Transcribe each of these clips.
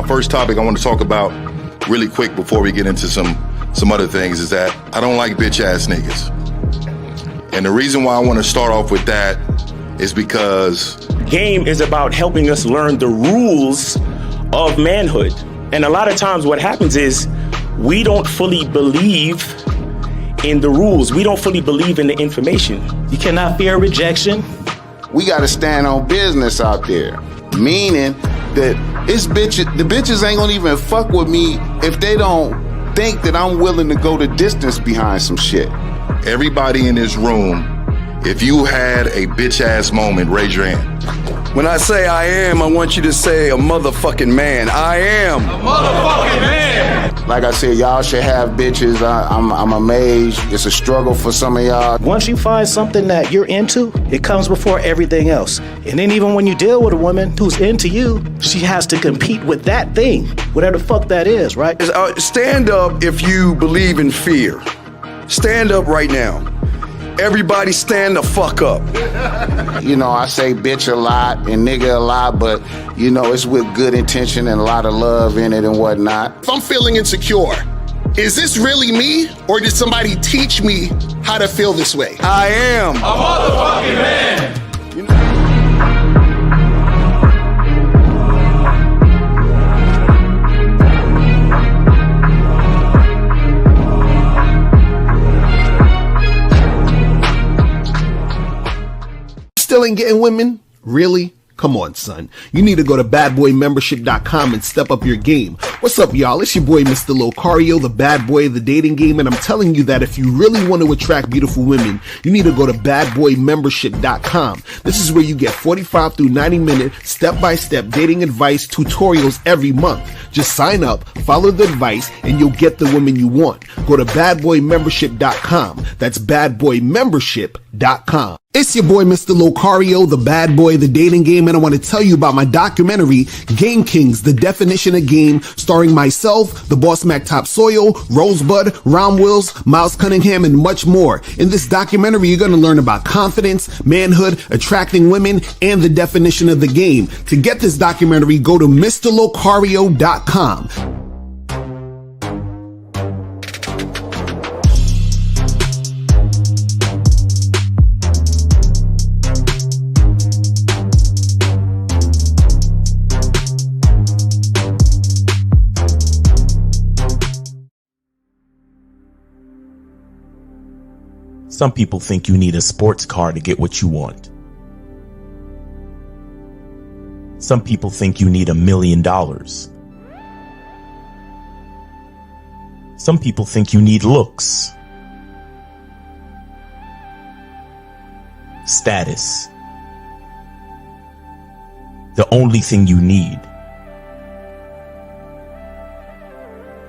my first topic I want to talk about really quick before we get into some other things is that I don't like bitch ass niggas. And the reason why I want to start off with that is because game is about helping us learn the rules of manhood. And a lot of times what happens is we don't fully believe in the rules. We don't fully believe in the information. You cannot fear rejection. We got to stand on business out there, meaning that the bitches ain't gonna even fuck with me if they don't think that I'm willing to go the distance behind some shit. everybody in this room, if you had a bitch ass moment, raise your hand. When I say I am, I want you to say a motherfucking man. I am a motherfucking man. Like I said, y'all should have bitches. I'm amazed. It's a struggle for some of y'all. Once you find something that you're into, it comes before everything else. And then even when you deal with a woman who's into you, she has to compete with that thing, whatever the fuck that is, right? Stand up if you believe in fear. Stand up right now. Everybody stand the fuck up. You know, I say bitch a lot and nigga a lot, but, you know, it's with good intention and a lot of love in it and whatnot. If I'm feeling insecure, is this really me, or did somebody teach me how to feel this way? I am a motherfucking man. Still ain't getting women? Really? Come on, son. You need to go to badboymembership.com and step up your game. What's up, y'all? It's your boy, Mr. Locario, the bad boy of the dating game, and I'm telling you that if you really want to attract beautiful women, you need to go to badboymembership.com. This is where you get 45 through 90-minute step-by-step dating advice tutorials every month. Just sign up, follow the advice, and you'll get the women you want. Go to badboymembership.com. That's badboymembership.com. It's your boy, Mr. Locario, the bad boy of the dating game, and I want to tell you about my documentary, Game Kings, The Definition of Game, starring myself, the Boss Mac Topsoil, Rosebud, Ron Wills, Miles Cunningham, and much more. In this documentary, you're going to learn about confidence, manhood, attracting women, and the definition of the game. To get this documentary, go to MrLocario.com. Some people think you need a sports car to get what you want. Some people think you need $1 million. Some people think you need looks, status. The only thing you need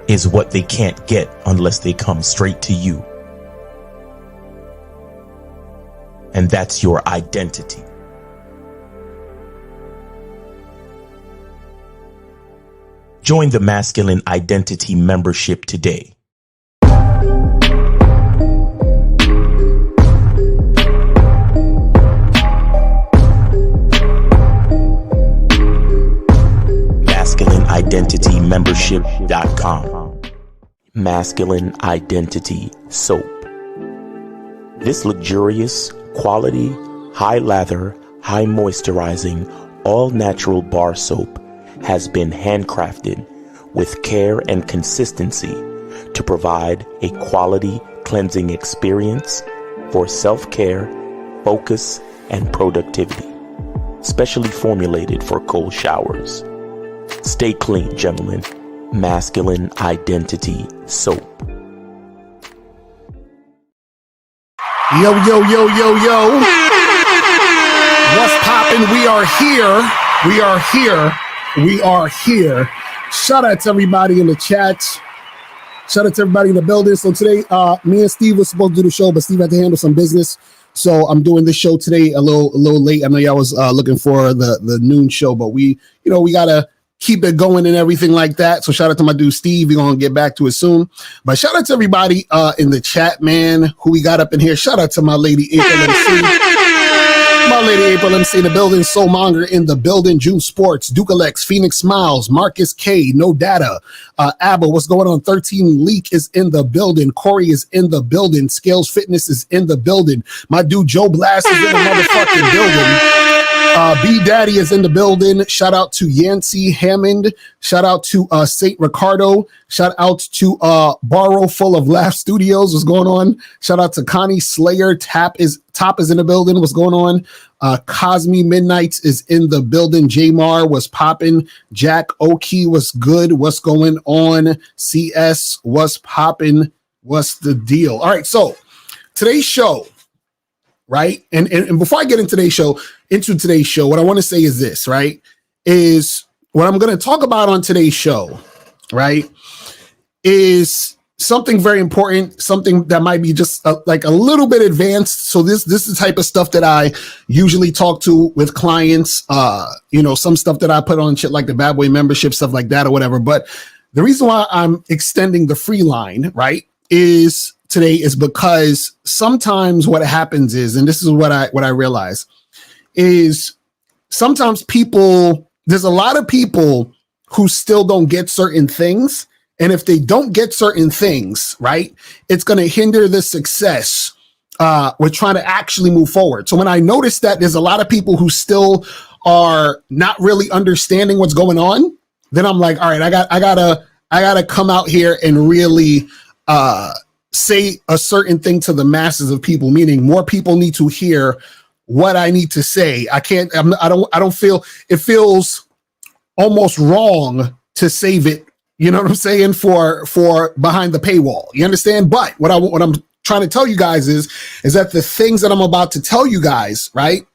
is what they can't get unless they come straight to you. And that's your identity. Join the Masculine Identity membership today. MasculineIdentityMembership.com. Masculine Identity Soap. This luxurious, quality, high lather, high moisturizing, all natural bar soap has been handcrafted with care and consistency to provide a quality cleansing experience for self-care, focus, and productivity. Specially formulated for cold showers. Stay clean, gentlemen. Masculine Identity Soap. Yo. What's poppin'? We are here. Shout out to everybody in the chat. Shout out to everybody in the building. So today, me and Steve were supposed to do the show, but Steve had to handle some business. So I'm doing this show today a little late. I know y'all was looking for the noon show, but we gotta keep it going and everything like that. So shout out to my dude Steve. We're gonna get back to it soon. But shout out to everybody in the chat, man, who we got up in here. Shout out to my lady Inca. My lady April MC in the building, Soulmonger in the building, June Sports, Dukalex, Phoenix Smiles, Marcus K, No Data, Abba, what's going on? 13 Leak is in the building, Corey is in the building, Scales Fitness is in the building, my dude Joe Blast is in the motherfucking building. B Daddy is in the building. Shout out to Yancey Hammond. Shout out to Saint Ricardo. Shout out to Barrow Full of Laugh Studios. What's going on? Shout out to Connie Slayer. Top is in the building. What's going on? Cosme Midnights is in the building. Jamar was popping. Jack Oki was good. What's going on? CS was popping. What's the deal? All right, so today's show. Right. And before I get into today's show, what I want to say is this, right, is what I'm going to talk about on today's show, right, is something very important, something that might be just like a little bit advanced. So this is the type of stuff that I usually talk to with clients, some stuff that I put on shit like the Bad Boy membership, stuff like that or whatever. But the reason why I'm extending the free line, right, today is because sometimes what happens is, and this is what I realize, is sometimes there's a lot of people who still don't get certain things. And if they don't get certain things, right, it's going to hinder the success with trying to actually move forward. So when I notice that there's a lot of people who still are not really understanding what's going on, then I'm like, all right, I gotta come out here and really, say a certain thing to the masses of people, meaning more people need to hear what I need to say. I don't feel, it feels almost wrong to save it. You know what I'm saying? For behind the paywall, you understand? But what I'm trying to tell you guys is that the things that I'm about to tell you guys, right,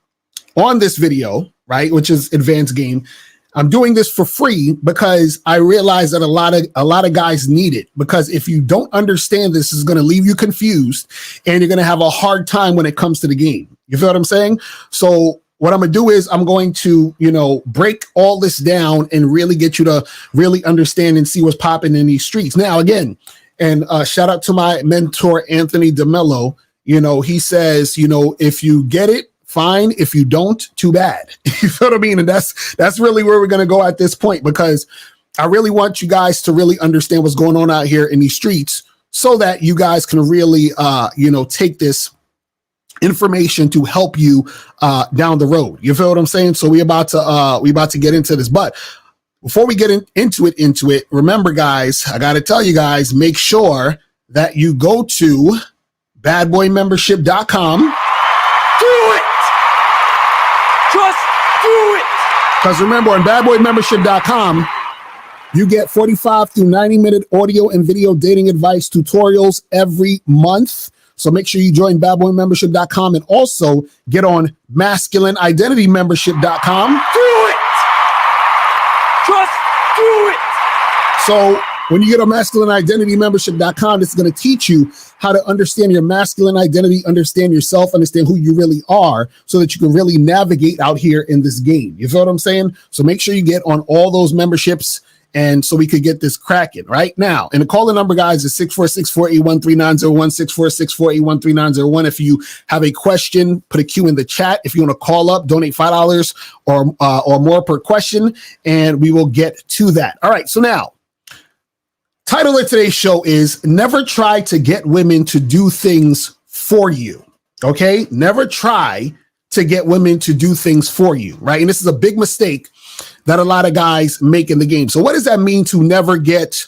on this video, right, which is Advanced Game, I'm doing this for free because I realize that a lot of guys need it, because if you don't understand this, it's going to leave you confused and you're going to have a hard time when it comes to the game. You feel what I'm saying? So what I'm going to do is I'm going to, break all this down and really get you to really understand and see what's popping in these streets. Now, again, and shout out to my mentor, Anthony DeMello. He says, if you get it, fine. If you don't, too bad. You feel what I mean? And that's really where we're going to go at this point, because I really want you guys to really understand what's going on out here in these streets so that you guys can really, take this information to help you down the road. You feel what I'm saying? So we about to get into this, but before we get into it, remember, guys, I got to tell you guys, make sure that you go to badboymembership.com. Do it! Just do it! Because remember, on badboymembership.com, you get 45 to 90-minute audio and video dating advice tutorials every month. So make sure you join badboymembership.com and also get on masculineidentitymembership.com. Do it! Just do it! So when you get on masculineidentitymembership.com, this is going to teach you how to understand your masculine identity, understand yourself, understand who you really are, so that you can really navigate out here in this game. You feel what I'm saying? So make sure you get on all those memberships, and so we could get this cracking right now. And the call-in number, guys, is 646-481-3901, 646-481-3901. If you have a question, put a Q in the chat. If you want to call up, donate $5 or more per question, and we will get to that. All right, so now, title of today's show is Never Try to Get Women to Do Things for You. Okay? Never try to get women to do things for you, right? And this is a big mistake that a lot of guys make in the game. So what does that mean, to never get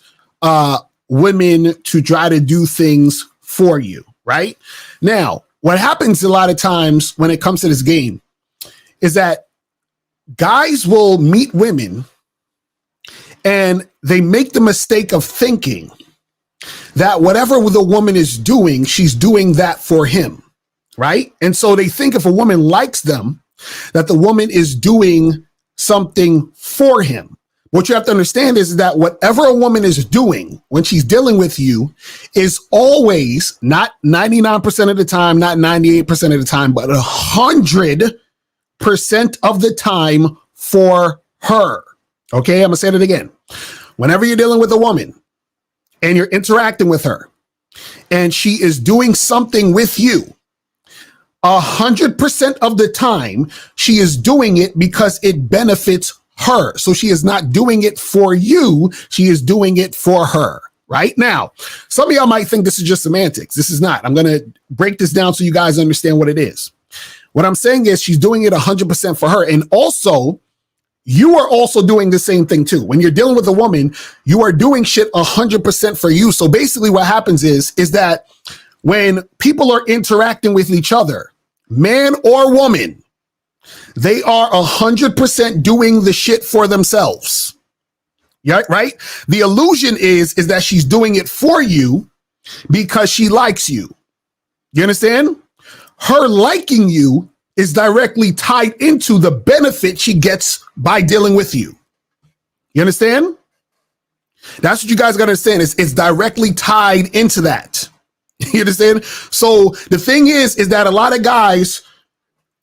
women to try to do things for you, right? Now, what happens a lot of times when it comes to this game is that guys will meet women and they make the mistake of thinking that whatever the woman is doing, she's doing that for him, right? And so they think if a woman likes them, that the woman is doing something for him. What you have to understand is that whatever a woman is doing when she's dealing with you is always, not 99% of the time, not 98% of the time, but 100% of the time for her. Okay, I'm gonna say that again. Whenever you're dealing with a woman and you're interacting with her and she is doing something with you, 100% of the time, she is doing it because it benefits her. So she is not doing it for you. She is doing it for her. Right now, some of y'all might think this is just semantics. This is not. I'm going to break this down so you guys understand what it is. What I'm saying is she's doing it 100% for her. And also, you are also doing the same thing too. When you're dealing with a woman, you are doing shit 100% for you. So basically what happens is that when people are interacting with each other, man or woman, they are 100% doing the shit for themselves. Yeah, right? The illusion is that she's doing it for you because she likes you. You understand? Her liking you is directly tied into the benefit she gets by dealing with you. You understand? That's what you guys got to understand. It's directly tied into that. You understand? So the thing is that a lot of guys,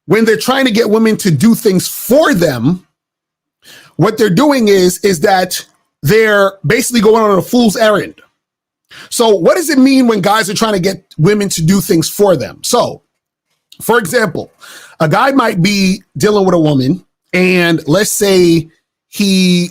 when they're trying to get women to do things for them, what they're doing is that they're basically going on a fool's errand. So what does it mean when guys are trying to get women to do things for them? So, for example, a guy might be dealing with a woman, and let's say he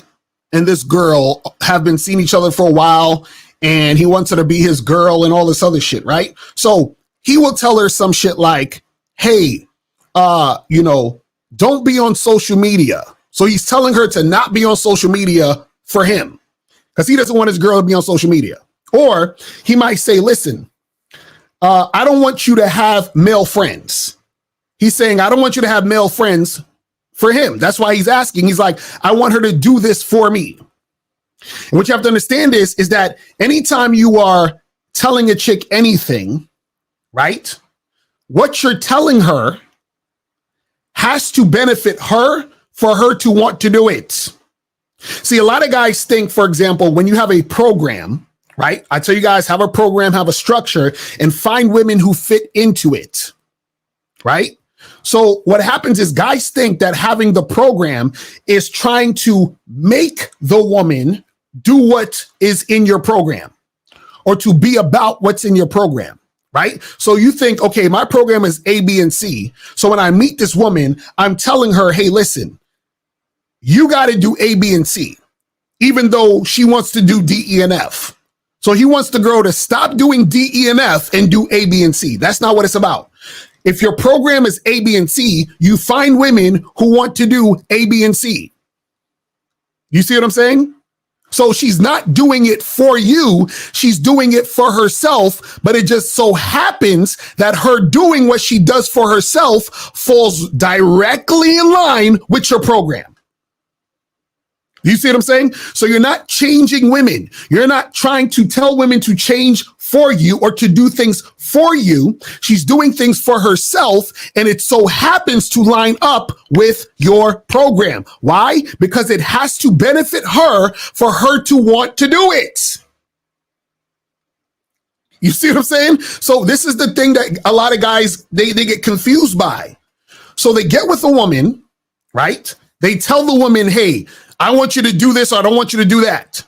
and this girl have been seeing each other for a while, and he wants her to be his girl and all this other shit, right? So he will tell her some shit like, hey, don't be on social media. So he's telling her to not be on social media for him because he doesn't want his girl to be on social media. Or he might say, listen, I don't want you to have male friends. He's saying, I don't want you to have male friends for him. That's why he's asking. He's like, I want her to do this for me. And what you have to understand is that anytime you are telling a chick anything, right, what you're telling her has to benefit her for her to want to do it. See, a lot of guys think, for example, when you have a program, right? I tell you guys, have a program, have a structure, and find women who fit into it, right? So what happens is guys think that having the program is trying to make the woman do what is in your program or to be about what's in your program, right? So you think, okay, my program is A, B, and C. So when I meet this woman, I'm telling her, hey, listen, you got to do A, B, and C, even though she wants to do D, E, and F. So he wants the girl to stop doing D, E, and F and do A, B, and C. That's not what it's about. If your program is A, B, and C, you find women who want to do A, B, and C. You see what I'm saying? So she's not doing it for you. She's doing it for herself, but it just so happens that her doing what she does for herself falls directly in line with your program. You see what I'm saying? So you're not changing women. You're not trying to tell women to change for you or to do things for you. She's doing things for herself, and it so happens to line up with your program. Why? Because it has to benefit her for her to want to do it. You see what I'm saying? So this is the thing that a lot of guys, they get confused by. So they get with a woman, right? They tell the woman, hey, I want you to do this or I don't want you to do that.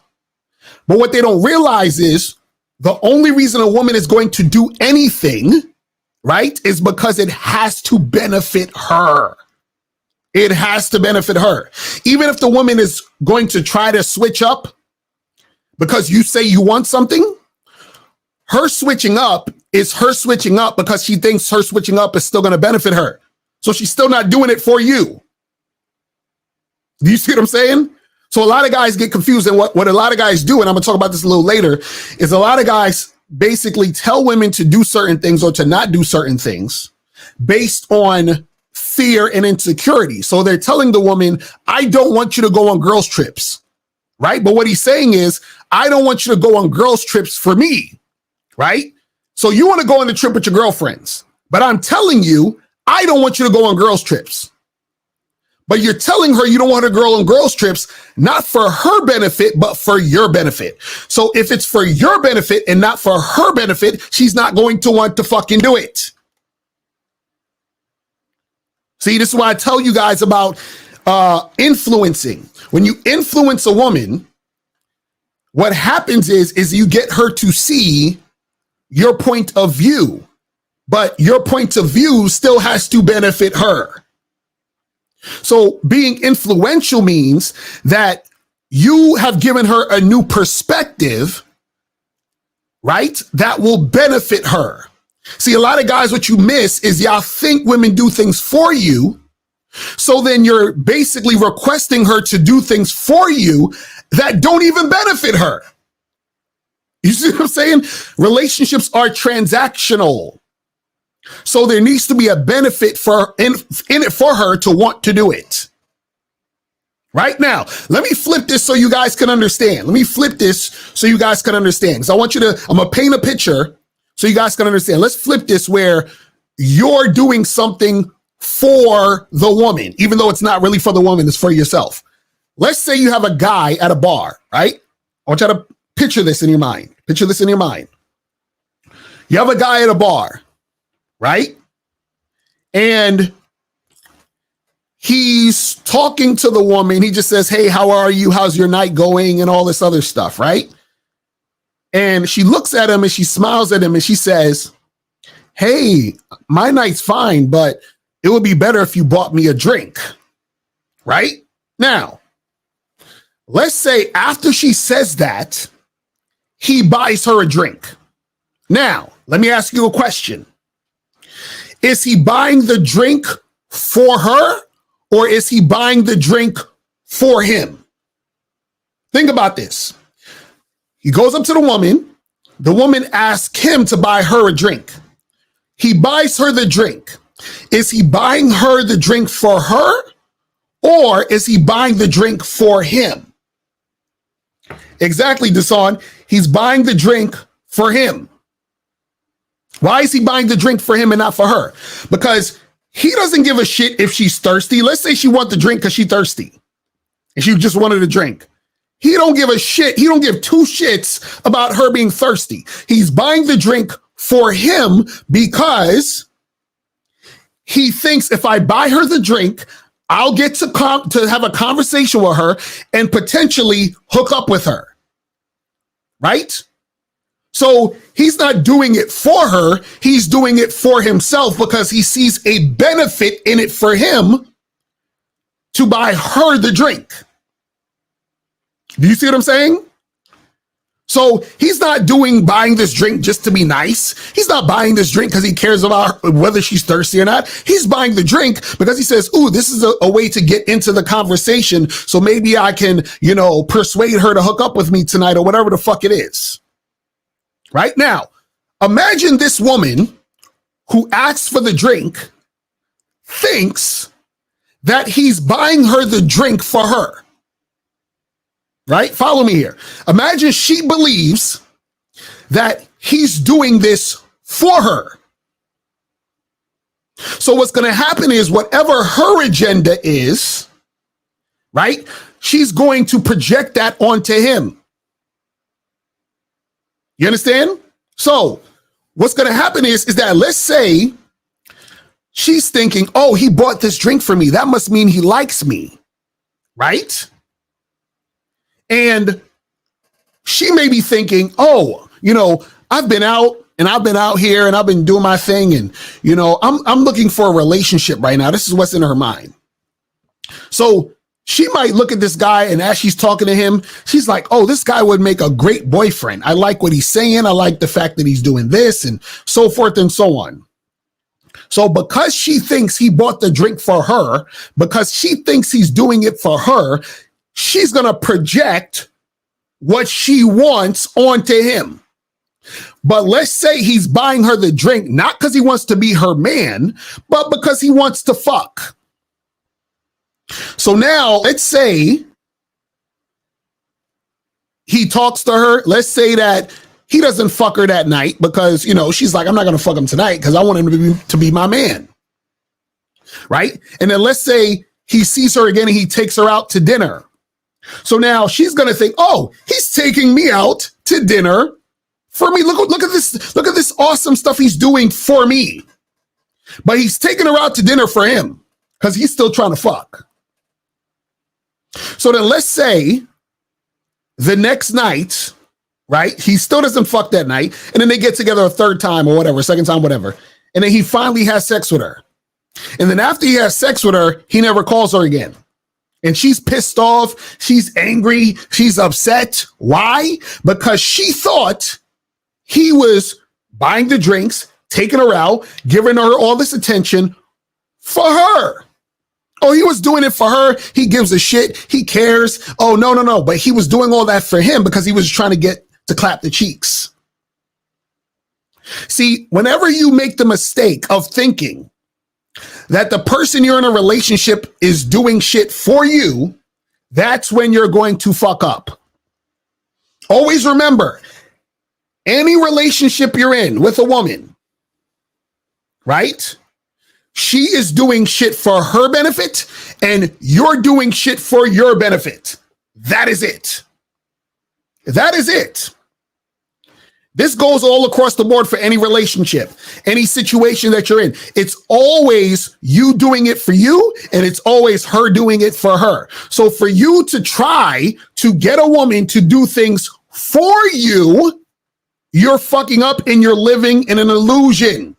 But what they don't realize is the only reason a woman is going to do anything, right, is because it has to benefit her. It has to benefit her. Even if the woman is going to try to switch up because you say you want something, her switching up is her switching up because she thinks her switching up is still going to benefit her. So she's still not doing it for you. Do you see what I'm saying? So a lot of guys get confused, and what a lot of guys do, and I'm gonna talk about this a little later, is a lot of guys basically tell women to do certain things or to not do certain things based on fear and insecurity. So they're telling the woman, I don't want you to go on girls' trips, right? But what he's saying is, I don't want you to go on girls' trips for me, right? So you want to go on the trip with your girlfriends, but I'm telling you, I don't want you to go on girls' trips. But you're telling her you don't want a girl on girls' trips, not for her benefit, but for your benefit. So if it's for your benefit and not for her benefit, she's not going to want to fucking do it. See, this is why I tell you guys about influencing. When you influence a woman, what happens is you get her to see your point of view but your point of view still has to benefit her. So being influential means that you have given her a new perspective, right? That will benefit her. See, a lot of guys, what you miss is y'all think women do things for you. So then you're basically requesting her to do things for you that don't even benefit her. You see what I'm saying? Relationships are transactional. So there needs to be a benefit in it for her to want to do it. Right now, let me flip this so you guys can understand. I'm going to paint a picture so you guys can understand. Let's flip this where you're doing something for the woman, even though it's not really for the woman, it's for yourself. Let's say you have a guy at a bar, right? I want you to picture this in your mind. You have a guy at a bar, right? And he's talking to the woman. He just says, hey, how are you? How's your night going? And all this other stuff, right? And she looks at him and she smiles at him and she says, hey, my night's fine, but it would be better if you bought me a drink, right? Now, let's say after she says that, he buys her a drink. Now, let me ask you a question. Is he buying the drink for her or is he buying the drink for him? Think about this. He goes up to the woman asks him to buy her a drink. He buys her the drink. Is he buying her the drink for her or is he buying the drink for him? Exactly, Desan. He's buying the drink for him. Why is he buying the drink for him and not for her? Because he doesn't give a shit if she's thirsty. Let's say she wants the drink because she's thirsty and she just wanted a drink. He don't give a shit. He don't give two shits about her being thirsty. He's buying the drink for him because he thinks if I buy her the drink, I'll get to have a conversation with her and potentially hook up with her. Right? So he's not doing it for her. He's doing it for himself because he sees a benefit in it for him to buy her the drink. Do you see what I'm saying? So he's not buying this drink just to be nice. He's not buying this drink because he cares about whether she's thirsty or not. He's buying the drink because he says, ooh, this is a way to get into the conversation. So maybe I can, persuade her to hook up with me tonight or whatever the fuck it is. Right now, imagine this woman who asks for the drink thinks that he's buying her the drink for her. Right? Follow me here. Imagine she believes that he's doing this for her. So what's going to happen is whatever her agenda is, right? She's going to project that onto him. You understand? So what's going to happen is that let's say she's thinking, oh, he bought this drink for me. That must mean he likes me. Right? And she may be thinking, oh, I've been out here and I've been doing my thing. And, I'm looking for a relationship right now. This is what's in her mind. So she might look at this guy and as she's talking to him, she's like, oh, this guy would make a great boyfriend. I like what he's saying. I like the fact that he's doing this and so forth and so on. So because she thinks he bought the drink for her, because she thinks he's doing it for her, she's going to project what she wants onto him. But let's say he's buying her the drink, not because he wants to be her man, but because he wants to fuck. So now let's say he talks to her. Let's say that he doesn't fuck her that night because, she's like, I'm not going to fuck him tonight because I want him to be my man. Right. And then let's say he sees her again and he takes her out to dinner. So now she's going to think, oh, he's taking me out to dinner for me. Look at this. Look at this awesome stuff he's doing for me. But he's taking her out to dinner for him because he's still trying to fuck. So then let's say the next night, right? He still doesn't fuck that night. And then they get together a third time or whatever, second time, whatever. And then he finally has sex with her. And then after he has sex with her, he never calls her again. And she's pissed off. She's angry. She's upset. Why? Because she thought he was buying the drinks, taking her out, giving her all this attention for her. Oh, he was doing it for her. He gives a shit. He cares. Oh, no. But he was doing all that for him because he was trying to get to clap the cheeks. See, whenever you make the mistake of thinking that the person you're in a relationship is doing shit for you, that's when you're going to fuck up. Always remember, any relationship you're in with a woman, right? She is doing shit for her benefit and you're doing shit for your benefit. That is it. That is it. This goes all across the board for any relationship, any situation that you're in. It's always you doing it for you, and it's always her doing it for her. So for you to try to get a woman to do things for you, you're fucking up and you're living in an illusion.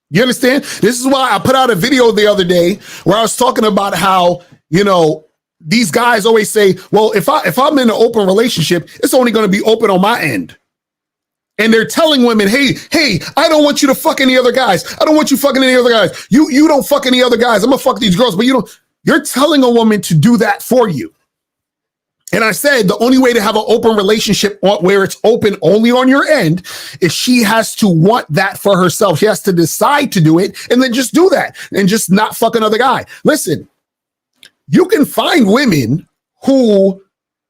You understand? This is why I put out a video the other day where I was talking about how, these guys always say, well, if I'm in an open relationship, it's only going to be open on my end. And they're telling women, hey, I don't want you to fuck any other guys. I don't want you fucking any other guys. You don't fuck any other guys. I'm going to fuck these girls, but you're telling a woman to do that for you. And I said, the only way to have an open relationship where it's open only on your end is she has to want that for herself. She has to decide to do it and then just do that and just not fuck another guy. Listen. You can find women who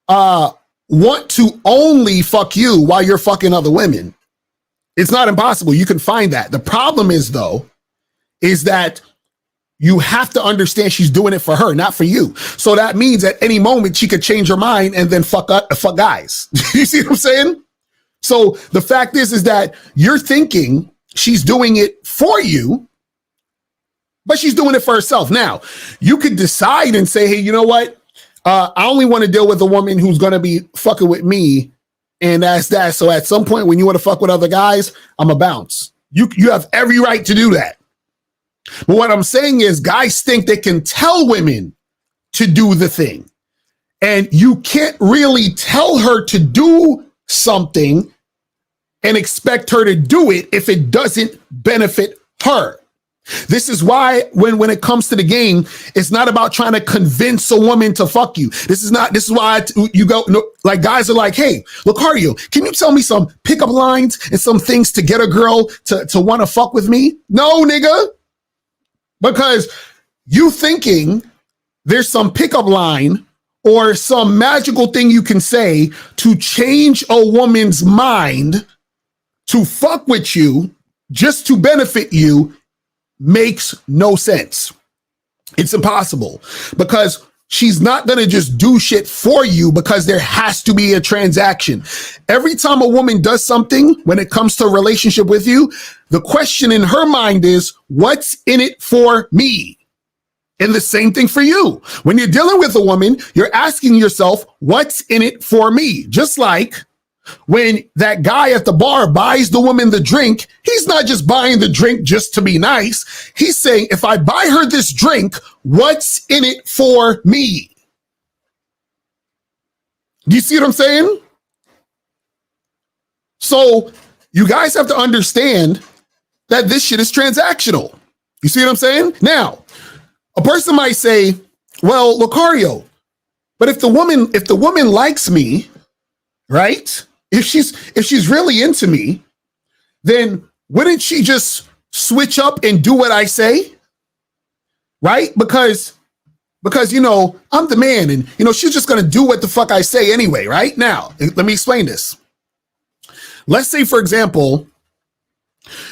want to only fuck you while you're fucking other women. It's not impossible. You can find that. The problem is, though, is that you have to understand she's doing it for her, not for you. So that means at any moment she could change her mind and then fuck guys. You see what I'm saying? So the fact is that you're thinking she's doing it for you, but she's doing it for herself. Now, you could decide and say, hey, you know what? I only want to deal with a woman who's going to be fucking with me. And that's that. So at some point when you want to fuck with other guys, I'm a bounce. You have every right to do that. But what I'm saying is guys think they can tell women to do the thing. And you can't really tell her to do something and expect her to do it if it doesn't benefit her. This is why when it comes to the game, it's not about trying to convince a woman to fuck you. This is why you go, like guys are like, hey, Lucario, can you tell me some pickup lines and some things to get a girl to want to fuck with me? No, nigga. Because you thinking there's some pickup line or some magical thing you can say to change a woman's mind to fuck with you just to benefit you makes no sense. It's impossible because she's not going to just do shit for you because there has to be a transaction. Every time a woman does something when it comes to a relationship with you, the question in her mind is, what's in it for me? And the same thing for you. When you're dealing with a woman, you're asking yourself, what's in it for me? Just like when that guy at the bar buys the woman the drink, he's not just buying the drink just to be nice. He's saying, if I buy her this drink, what's in it for me? Do you see what I'm saying? So you guys have to understand that this shit is transactional. You see what I'm saying? Now, a person might say, well, Lucario, but if the woman likes me, right? If she's really into me, then wouldn't she just switch up and do what I say? Right? Because I'm the man and she's just going to do what the fuck I say anyway, right? Now, let me explain this. Let's say, for example,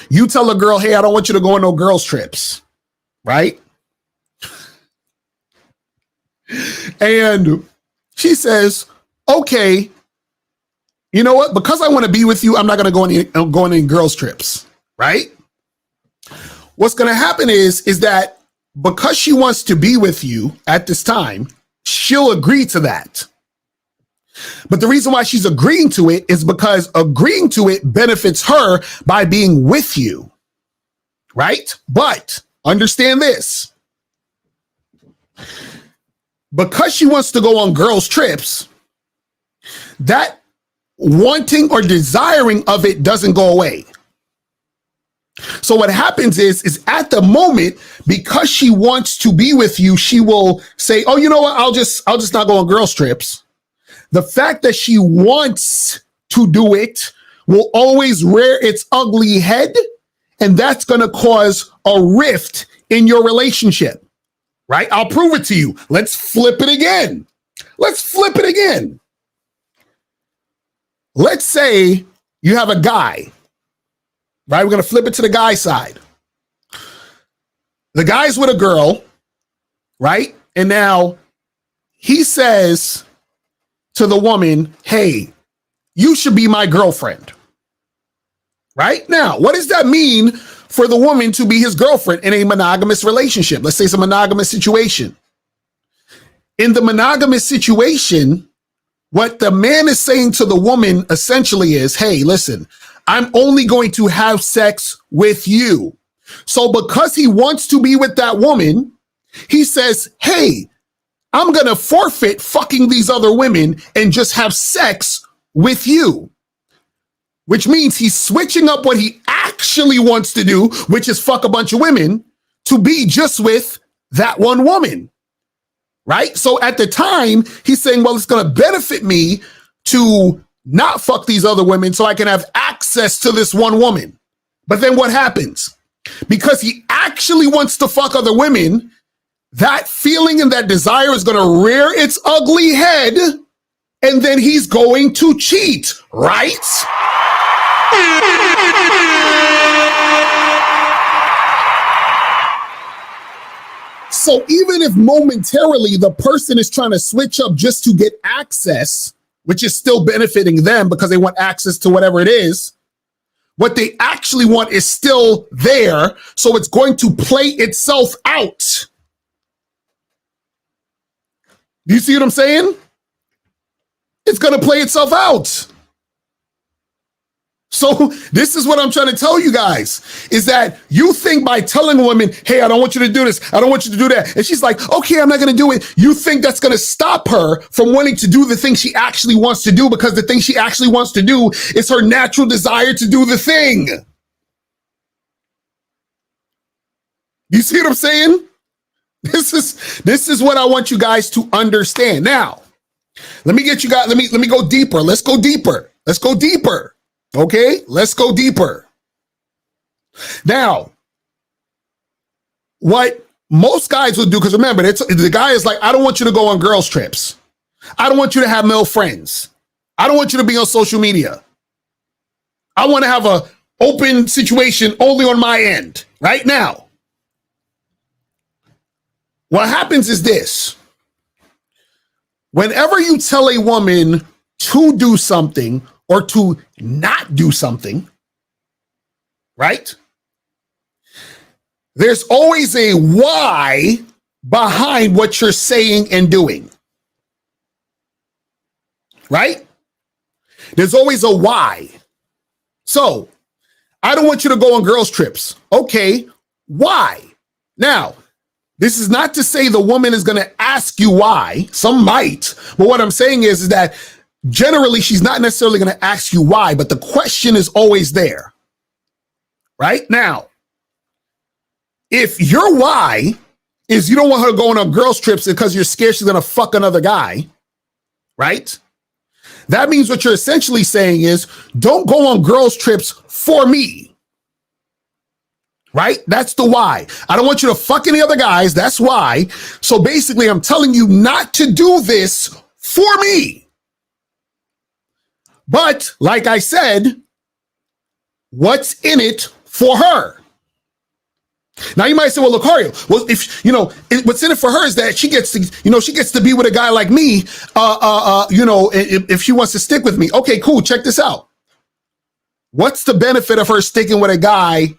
you tell a girl, hey, I don't want you to go on no girls trips, right? And she says, okay, you know what? Because I want to be with you, I'm not going to go on any girls trips, right? What's going to happen is that because she wants to be with you at this time, she'll agree to that. But the reason why she's agreeing to it is because agreeing to it benefits her by being with you. Right? But understand this. Because she wants to go on girls' trips, that wanting or desiring of it doesn't go away. So what happens is at the moment, because she wants to be with you, she will say, oh, you know what? I'll just not go on girls' trips. The fact that she wants to do it will always rear its ugly head, and that's going to cause a rift in your relationship, right? I'll prove it to you. Let's flip it again. Let's say you have a guy, right? We're going to flip it to the guy side. The guy's with a girl, right? And now he says to the woman, hey, you should be my girlfriend. Right? Now, what does that mean for the woman to be his girlfriend in a monogamous relationship? Let's say it's a monogamous situation. In the monogamous situation, what the man is saying to the woman essentially is, hey, listen, I'm only going to have sex with you. So because he wants to be with that woman, he says, hey, I'm going to forfeit fucking these other women and just have sex with you. Which means he's switching up what he actually wants to do, which is fuck a bunch of women, to be just with that one woman. Right? So at the time, he's saying, well, it's going to benefit me to not fuck these other women so I can have access to this one woman. But then what happens? Because he actually wants to fuck other women, that feeling and that desire is going to rear its ugly head, and then he's going to cheat, right? So even if momentarily the person is trying to switch up just to get access, which is still benefiting them because they want access to whatever it is, what they actually want is still there. So it's going to play itself out. Do you see what I'm saying? It's going to play itself out. So this is what I'm trying to tell you guys, is that you think by telling a woman, hey, I don't want you to do this, I don't want you to do that, and she's like, okay, I'm not going to do it. You think that's going to stop her from wanting to do the thing she actually wants to do, because the thing she actually wants to do is her natural desire to do the thing. You see what I'm saying? This is what I want you guys to understand. Now, let me go deeper. Let's go deeper. Okay, let's go deeper. Now, what most guys will do, because remember, the guy is like, I don't want you to go on girls' trips. I don't want you to have male friends. I don't want you to be on social media. I want to have an open situation only on my end. Right now, what happens is this. Whenever you tell a woman to do something or to not do something, right? There's always a why behind what you're saying and doing, right? There's always a why. So, I don't want you to go on girls' trips. Okay, why? Now, this is not to say the woman is going to ask you why. Some might, but what I'm saying is that generally, she's not necessarily going to ask you why, but the question is always there. Right? Now, if your why is you don't want her going on girls' trips because you're scared she's going to fuck another guy, right? That means what you're essentially saying is, don't go on girls' trips for me. Right? That's the why. I don't want you to fuck any other guys. That's why. So basically, I'm telling you not to do this for me. But like I said, what's in it for her? Now you might say, well, Lucario, well, if what's in it for her is that she gets to be with a guy like me, if she wants to stick with me. Okay, cool. Check this out. What's the benefit of her sticking with a guy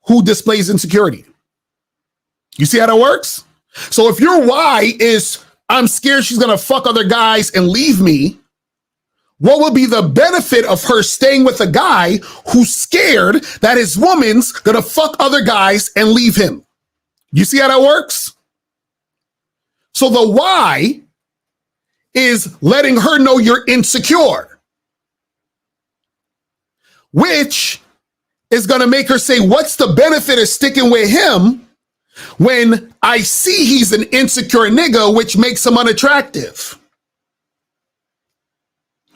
who displays insecurity? You see how that works? So if your why is I'm scared she's gonna fuck other guys and leave me, what would be the benefit of her staying with a guy who's scared that his woman's gonna fuck other guys and leave him? You see how that works? So the why is letting her know you're insecure, which is gonna make her say, what's the benefit of sticking with him when I see he's an insecure nigga, which makes him unattractive?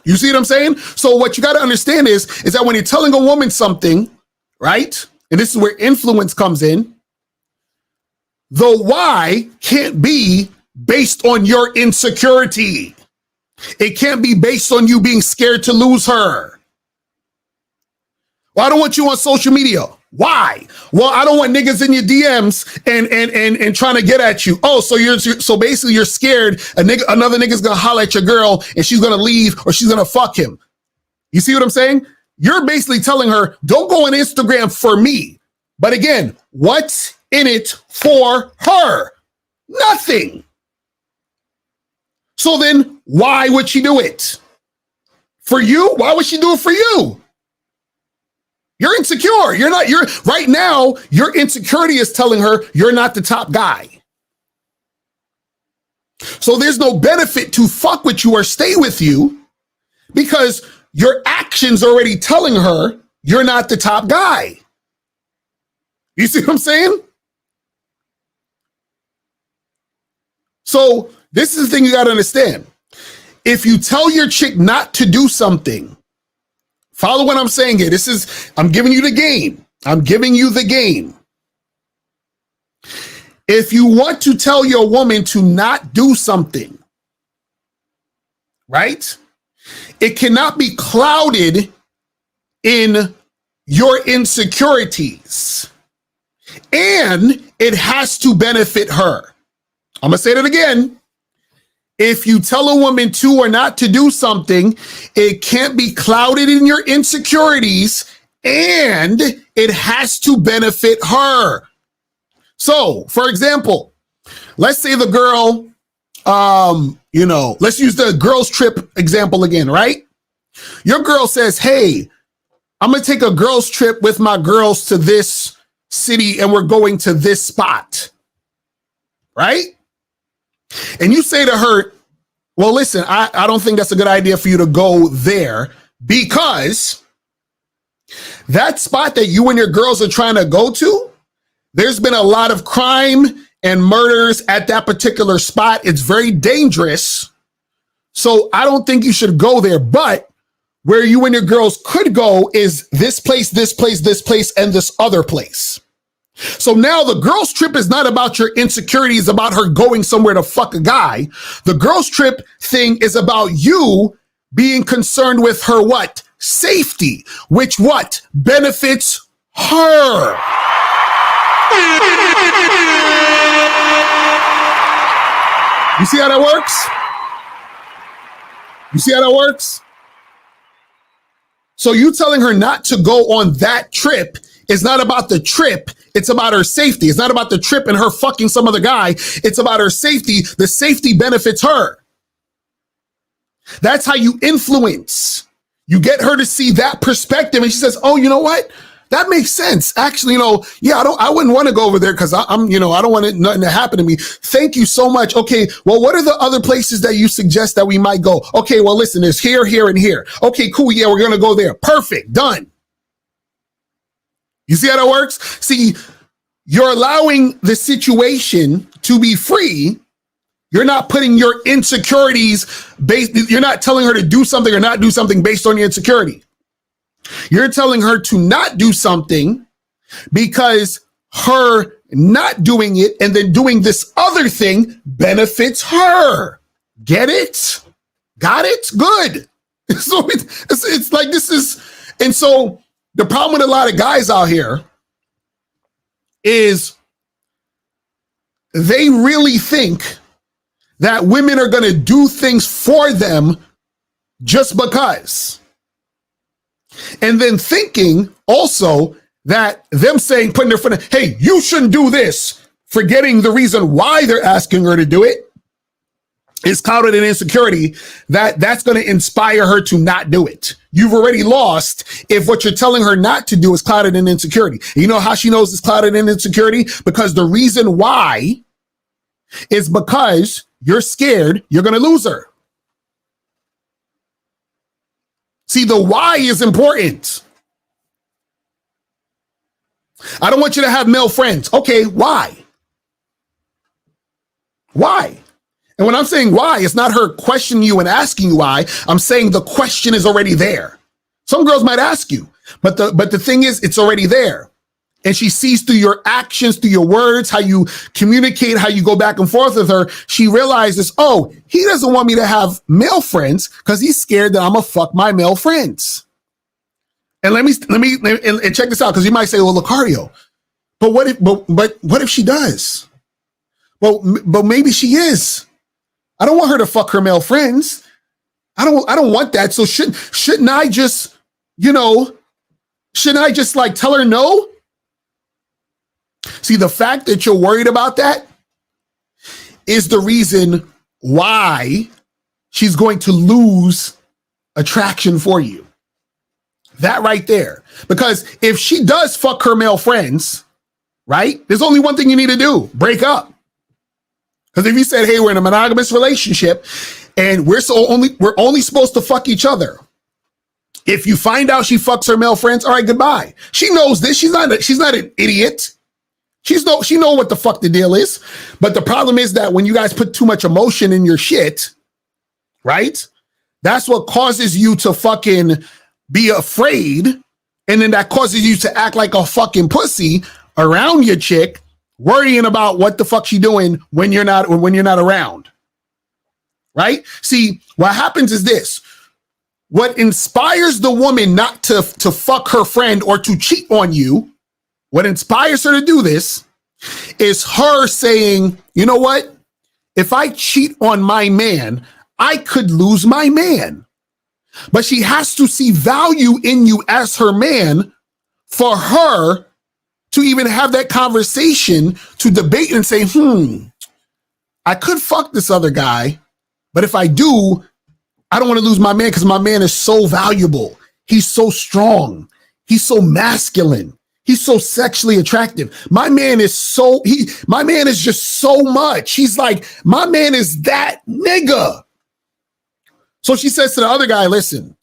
You see what I'm saying? So what you got to understand is that when you're telling a woman something, right? And this is where influence comes in. The why can't be based on your insecurity. It can't be based on you being scared to lose her. Well, I don't want you on social media. Why? Well, I don't want niggas in your DMs and trying to get at you. Oh, so basically you're scared another nigga's gonna holler at your girl and she's gonna leave or she's gonna fuck him. You see what I'm saying? You're basically telling her, don't go on Instagram for me. But again, what's in it for her? Nothing. So then why would she do it? For you? Why would she do it for you? You're insecure. Right now, your insecurity is telling her you're not the top guy. So there's no benefit to fuck with you or stay with you because your actions are already telling her you're not the top guy. You see what I'm saying? So this is the thing you got to understand. If you tell your chick not to do something, follow what I'm saying here. I'm giving you the game. I'm giving you the game. If you want to tell your woman to not do something, right? It cannot be clouded in your insecurities. And it has to benefit her. I'm going to say that again. If you tell a woman to or not to do something, it can't be clouded in your insecurities and it has to benefit her. So, for example, let's say the girl, let's use the girls trip example again, right? Your girl says, hey, I'm going to take a girls trip with my girls to this city and we're going to this spot, right? And you say to her, well, listen, I don't think that's a good idea for you to go there because that spot that you and your girls are trying to go to, there's been a lot of crime and murders at that particular spot. It's very dangerous. So I don't think you should go there. But where you and your girls could go is this place, this place, this place, and this other place. So now the girls trip is not about your insecurities, about her going somewhere to fuck a guy. The girls trip thing is about you being concerned with her what? Safety, which what? Benefits her. You see how that works? You see how that works? So you telling her not to go on that trip is not about the trip. It's about her safety. It's not about the trip and her fucking some other guy. It's about her safety. The safety benefits her. That's how you influence. You get her to see that perspective. And she says, oh, you know what? That makes sense. Actually, I wouldn't want to go over there because I don't want nothing to happen to me. Thank you so much. Okay. Well, what are the other places that you suggest that we might go? Okay. Well, listen, there's here, here, and here. Okay, cool. Yeah, we're going to go there. Perfect. Done. You see how that works? See, you're allowing the situation to be free. You're not putting your insecurities you're not telling her to do something or not do something based on your insecurity. You're telling her to not do something because her not doing it and then doing this other thing benefits her. Get it? Got it? Good. So it's like this is, and so the problem with a lot of guys out here is they really think that women are going to do things for them just because. And then thinking also that them saying, putting their foot in, hey, you shouldn't do this, forgetting the reason why they're asking her to do it, is clouded in insecurity, that's going to inspire her to not do it. You've already lost if what you're telling her not to do is clouded in insecurity. You know how she knows it's clouded in insecurity? Because the reason why is because you're scared you're going to lose her. See, the why is important. I don't want you to have male friends. Okay, why? Why? And when I'm saying why, it's not her questioning you and asking you why. I'm saying the question is already there. Some girls might ask you, but the thing is, it's already there. And she sees through your actions, through your words, how you communicate, how you go back and forth with her. She realizes, oh, he doesn't want me to have male friends because he's scared that I'm gonna fuck my male friends. And let me check this out, because you might say, well, Lucario, but what if she does? Well, but maybe she is. I don't want her to fuck her male friends. I don't want that. So shouldn't I just, shouldn't I just like tell her no? See, the fact that you're worried about that is the reason why she's going to lose attraction for you. That right there. Because if she does fuck her male friends, right? There's only one thing you need to do: break up. Because if you said, hey, we're in a monogamous relationship and we're only supposed to fuck each other. If you find out she fucks her male friends, all right, goodbye. She knows this. She's not an idiot. She know what the fuck the deal is. But the problem is that when you guys put too much emotion in your shit, right? That's what causes you to fucking be afraid. And then that causes you to act like a fucking pussy around your chick, worrying about what the fuck she doing when you're not around. Right? See, what happens is this. What inspires the woman not to fuck her friend or to cheat on you, what inspires her to do this is her saying, you know what? If I cheat on my man, I could lose my man. But she has to see value in you as her man for her to even have that conversation, to debate and say, I could fuck this other guy, but if I do, I don't want to lose my man because my man is so valuable. He's so strong. He's so masculine. He's so sexually attractive. My man is just so much. He's like, my man is that nigga. So she says to the other guy, listen,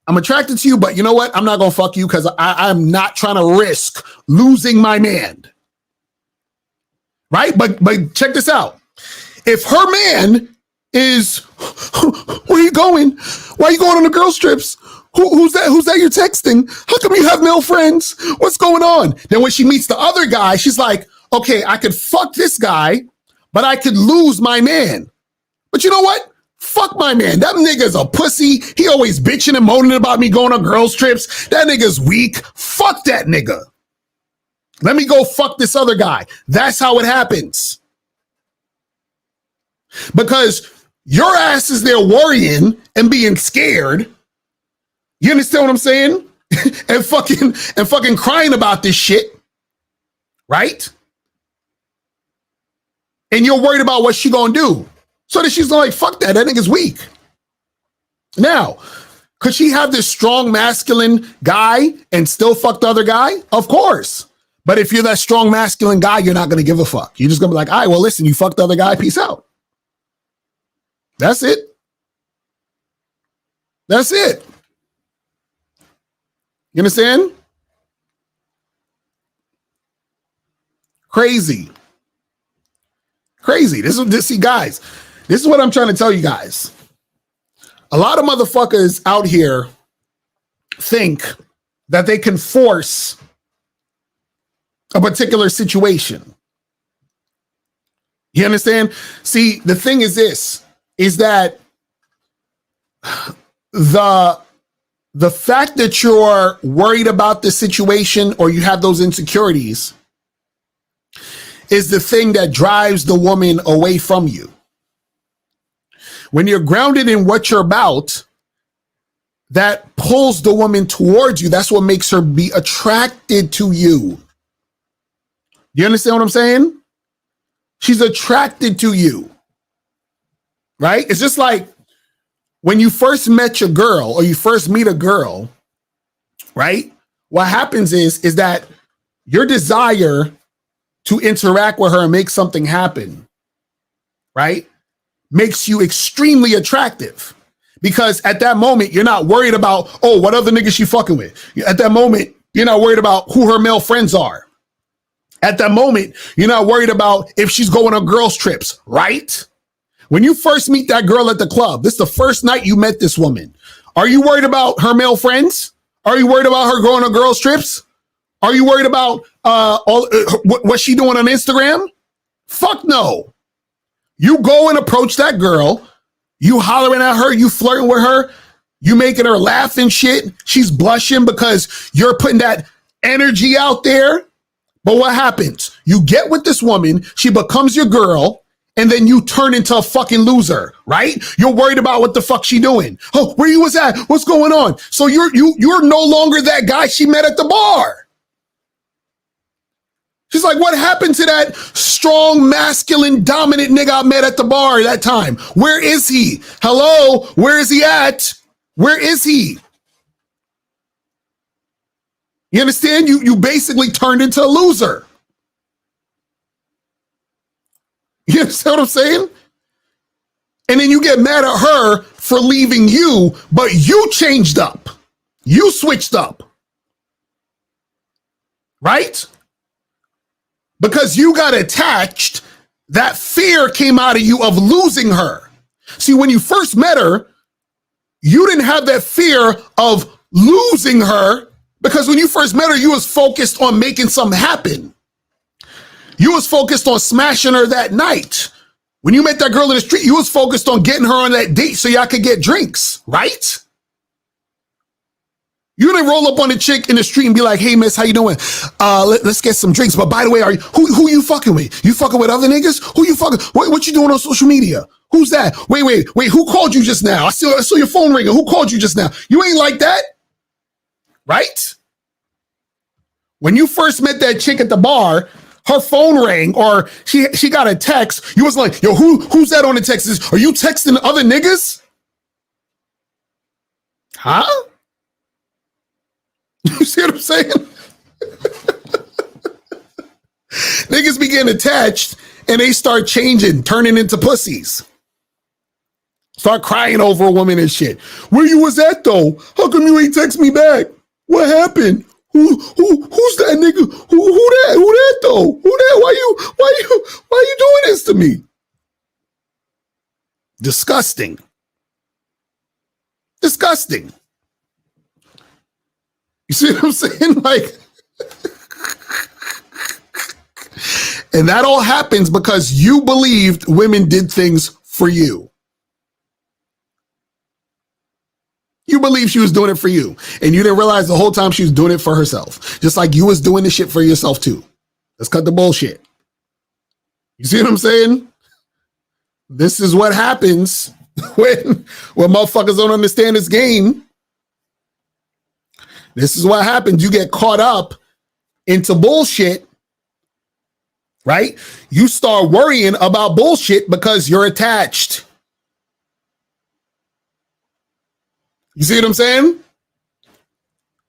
I'm attracted to you, but you know what? I'm not going to fuck you because I'm not trying to risk losing my man. Right? But check this out. If her man is, where are you going? Why are you going on the girls' trips? Who's that? Who's that you're texting? How come you have male friends? What's going on? Then when she meets the other guy, she's like, okay, I could fuck this guy, but I could lose my man. But you know what? Fuck my man. That nigga's a pussy. He always bitching and moaning about me going on girls' trips. That nigga's weak. Fuck that nigga. Let me go fuck this other guy. That's how it happens. Because your ass is there worrying and being scared. You understand what I'm saying? and fucking crying about this shit. Right? And you're worried about what she gonna do. So that she's like, fuck that nigga's weak. Now, could she have this strong masculine guy and still fuck the other guy? Of course. But if you're that strong masculine guy, you're not gonna give a fuck. You're just gonna be like, all right, well, listen, you fucked the other guy, peace out. That's it. That's it. You understand? Crazy. See, guys, this is what I'm trying to tell you guys. A lot of motherfuckers out here think that they can force a particular situation. You understand? See, the thing is this, is that the fact that you're worried about the situation or you have those insecurities is the thing that drives the woman away from you. When you're grounded in what you're about, that pulls the woman towards you. That's what makes her be attracted to you. You understand what I'm saying? She's attracted to you. right? It's just like when you first met your girl or you first meet a girl, right? What happens is that your desire to interact with her and make something happen, right, makes you extremely attractive. Because at that moment, you're not worried about, oh, what other niggas she fucking with. At that moment, you're not worried about who her male friends are. At that moment, you're not worried about if she's going on girls' trips, right? When you first meet that girl at the club, this is the first night you met this woman. Are you worried about her male friends? Are you worried about her going on girls' trips? Are you worried about what she doing on Instagram? Fuck no. You go and approach that girl. You hollering at her. You flirting with her. You making her laugh and shit. She's blushing because you're putting that energy out there. But what happens? You get with this woman. She becomes your girl. And then you turn into a fucking loser, right? You're worried about what the fuck she doing. Oh, where you was at? What's going on? So you're no longer that guy she met at the bar. She's like, what happened to that strong, masculine, dominant nigga I met at the bar that time? Where is he? Hello? Where is he at? Where is he? You understand? You basically turned into a loser. You understand what I'm saying? And then you get mad at her for leaving you, but you changed up. You switched up. Right? Because you got attached, that fear came out of you of losing her. See, when you first met her, you didn't have that fear of losing her because when you first met her, you was focused on making something happen. You was focused on smashing her that night. When you met that girl in the street, you was focused on getting her on that date so y'all could get drinks, right? You didn't roll up on a chick in the street and be like, hey, miss, how you doing? Let's get some drinks. But by the way, who you fucking with? You fucking with other niggas? Who you fucking? What you doing on social media? Who's that? Wait. Who called you just now? I saw your phone ringing. Who called you just now? You ain't like that, right? When you first met that chick at the bar, her phone rang or she got a text. You was like, yo, who's that on the text? Are you texting other niggas? Huh? You see what I'm saying? Niggas be getting attached and they start changing, turning into pussies. Start crying over a woman and shit. Where you was at though? How come you ain't text me back? What happened? Who's that nigga? Who that though? Who that? Why you doing this to me? Disgusting. Disgusting. You see what I'm saying? Like, and that all happens because you believed women did things for you. You believe she was doing it for you. And you didn't realize the whole time she was doing it for herself. Just like you was doing this shit for yourself too. Let's cut the bullshit. You see what I'm saying? This is what happens when motherfuckers don't understand this game. This is what happens. You get caught up into bullshit, right? You start worrying about bullshit because you're attached. You see what I'm saying?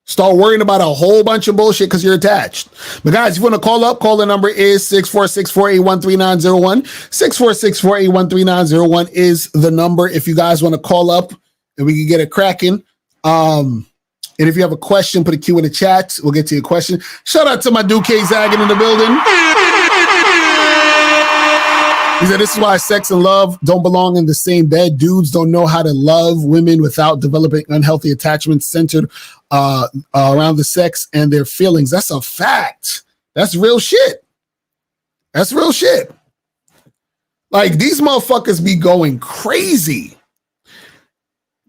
Start worrying about a whole bunch of bullshit because you're attached. But guys, if you want to call up, call the number is 646-481-3901. 646-481-3901 is the number if you guys want to call up and we can get it cracking. And if you have a question, put a Q in the chat. We'll get to your question. Shout out to my dude K Zagging in the building. He said, this is why sex and love don't belong in the same bed. Dudes don't know how to love women without developing unhealthy attachments centered around the sex and their feelings. That's a fact. That's real shit. That's real shit. Like, these motherfuckers be going crazy.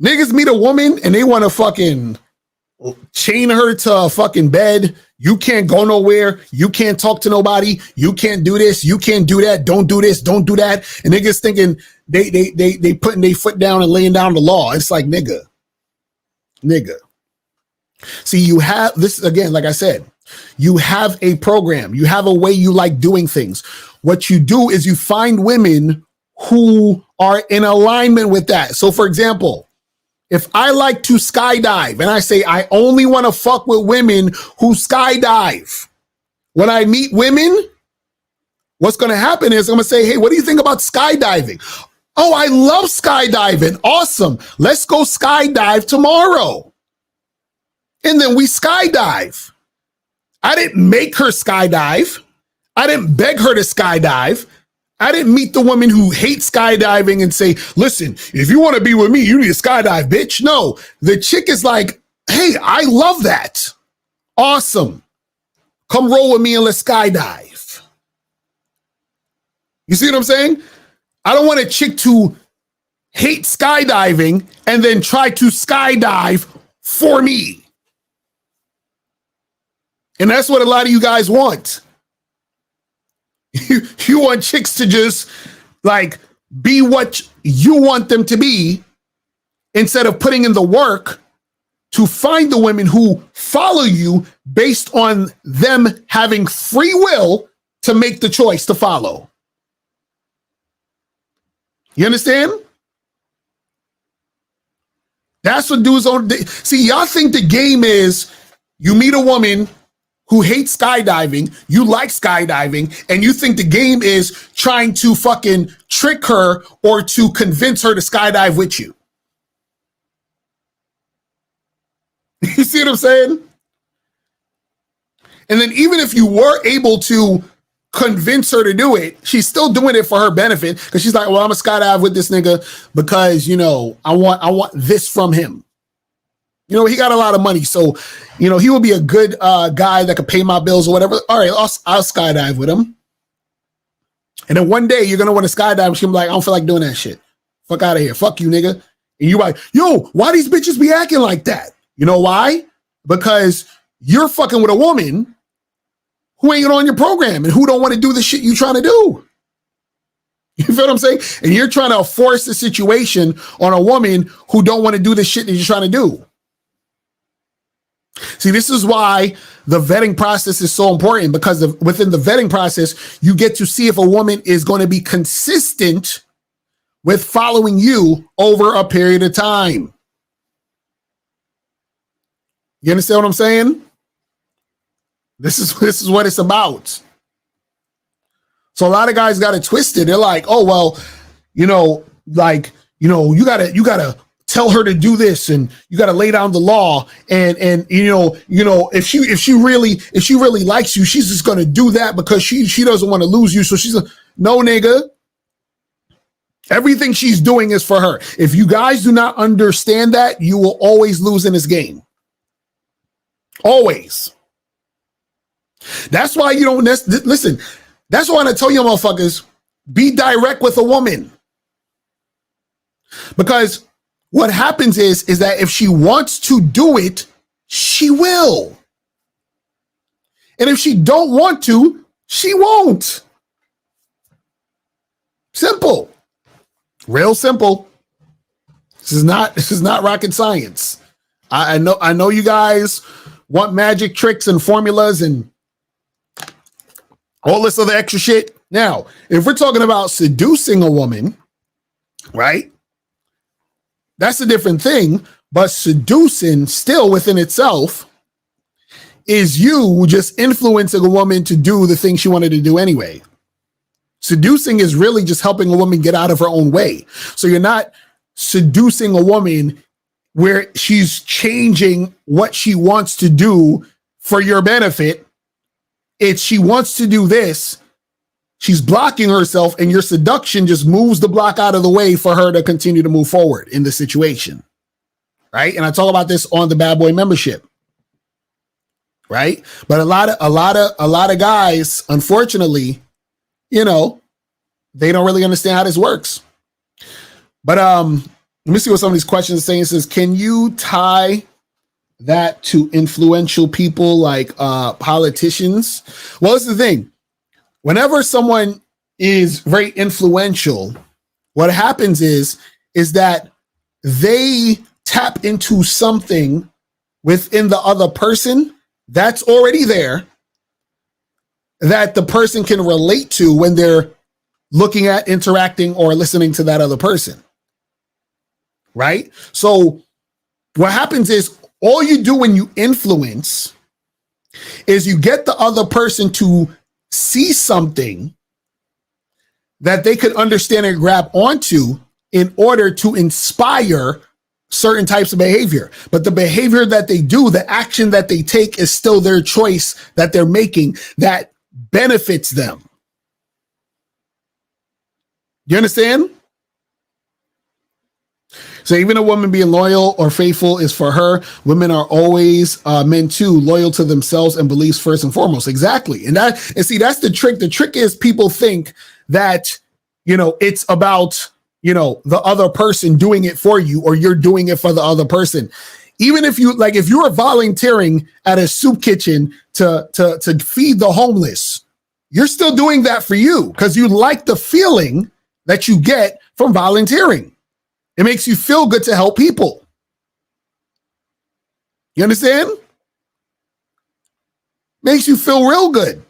Niggas meet a woman and they want to fucking chain her to a fucking bed. You can't go nowhere. You can't talk to nobody. You can't do this. You can't do that. Don't do this. Don't do that. And niggas thinking they putting their foot down and laying down the law. It's like, nigga. See, you have this again, like I said, you have a program. You have a way you like doing things. What you do is you find women who are in alignment with that. So for example, if I like to skydive and I say I only want to fuck with women who skydive, when I meet women, what's going to happen is I'm going to say, hey, what do you think about skydiving? Oh, I love skydiving. Awesome. Let's go skydive tomorrow. And then we skydive. I didn't make her skydive. I didn't beg her to skydive. I didn't meet the woman who hates skydiving and say, listen, if you want to be with me, you need to skydive, bitch. No, the chick is like, hey, I love that. Awesome. Come roll with me and let's skydive. You see what I'm saying? I don't want a chick to hate skydiving and then try to skydive for me. And that's what a lot of you guys want. You want chicks to just like be what you want them to be instead of putting in the work to find the women who follow you based on them having free will to make the choice to follow. You understand? That's what dudes on. See, y'all think the game is you meet a woman who hates skydiving, you like skydiving, and you think the game is trying to fucking trick her or to convince her to skydive with you. You see what I'm saying? And then even if you were able to convince her to do it, she's still doing it for her benefit because she's like, well, I'm a skydive with this nigga because, you know, I want this from him. You know, he got a lot of money, so, you know, he will be a good guy that could pay my bills or whatever. All right, I'll skydive with him. And then one day you're going to want to skydive and she'll be like, I don't feel like doing that shit. Fuck out of here. Fuck you, nigga. And you're like, yo, why these bitches be acting like that? You know why? Because you're fucking with a woman who ain't on your program and who don't want to do the shit you trying to do. You feel what I'm saying? And you're trying to force the situation on a woman who don't want to do the shit that you're trying to do. See, this is why the vetting process is so important, because within the vetting process, you get to see if a woman is going to be consistent with following you over a period of time. You understand what I'm saying? This is what it's about. So a lot of guys got it twisted. They're like, oh, well, you know, like, you know, you gotta tell her to do this, and you got to lay down the law, and you know if she really likes you, she's just going to do that because she doesn't want to lose you. So no, nigga. Everything she's doing is for her. If you guys do not understand that, you will always lose in this game. Always. That's why you don't listen. That's why I tell you motherfuckers, be direct with a woman, because what happens is that if she wants to do it, she will. And if she don't want to, she won't. Simple. Real simple. This is not rocket science. I know you guys want magic tricks and formulas and all this other extra shit. Now, if we're talking about seducing a woman, right? That's a different thing, but seducing still within itself is you just influencing a woman to do the thing she wanted to do anyway. Seducing is really just helping a woman get out of her own way. So you're not seducing a woman where she's changing what she wants to do for your benefit. It's she wants to do this. She's blocking herself, and your seduction just moves the block out of the way for her to continue to move forward in the situation. Right? And I talk about this on the Bad Boy membership. Right? But a lot of guys, unfortunately, you know, they don't really understand how this works. But let me see what some of these questions are saying. It says, can you tie that to influential people like politicians? Well, that's the thing. Whenever someone is very influential, what happens is that they tap into something within the other person that's already there that the person can relate to when they're looking at, interacting, or listening to that other person. Right? So what happens is all you do when you influence is you get the other person to see something that they could understand and grab onto in order to inspire certain types of behavior. But the behavior that they do, the action that they take is still their choice that they're making that benefits them. You understand? So even a woman being loyal or faithful is for her. Women are always men too, loyal to themselves and beliefs first and foremost. Exactly. And see, that's the trick. The trick is people think that, it's about, the other person doing it for you, or you're doing it for the other person. Even if you if you are volunteering at a soup kitchen to feed the homeless, you're still doing that for you because you like the feeling that you get from volunteering. It makes you feel good to help people. You understand? Makes you feel real good.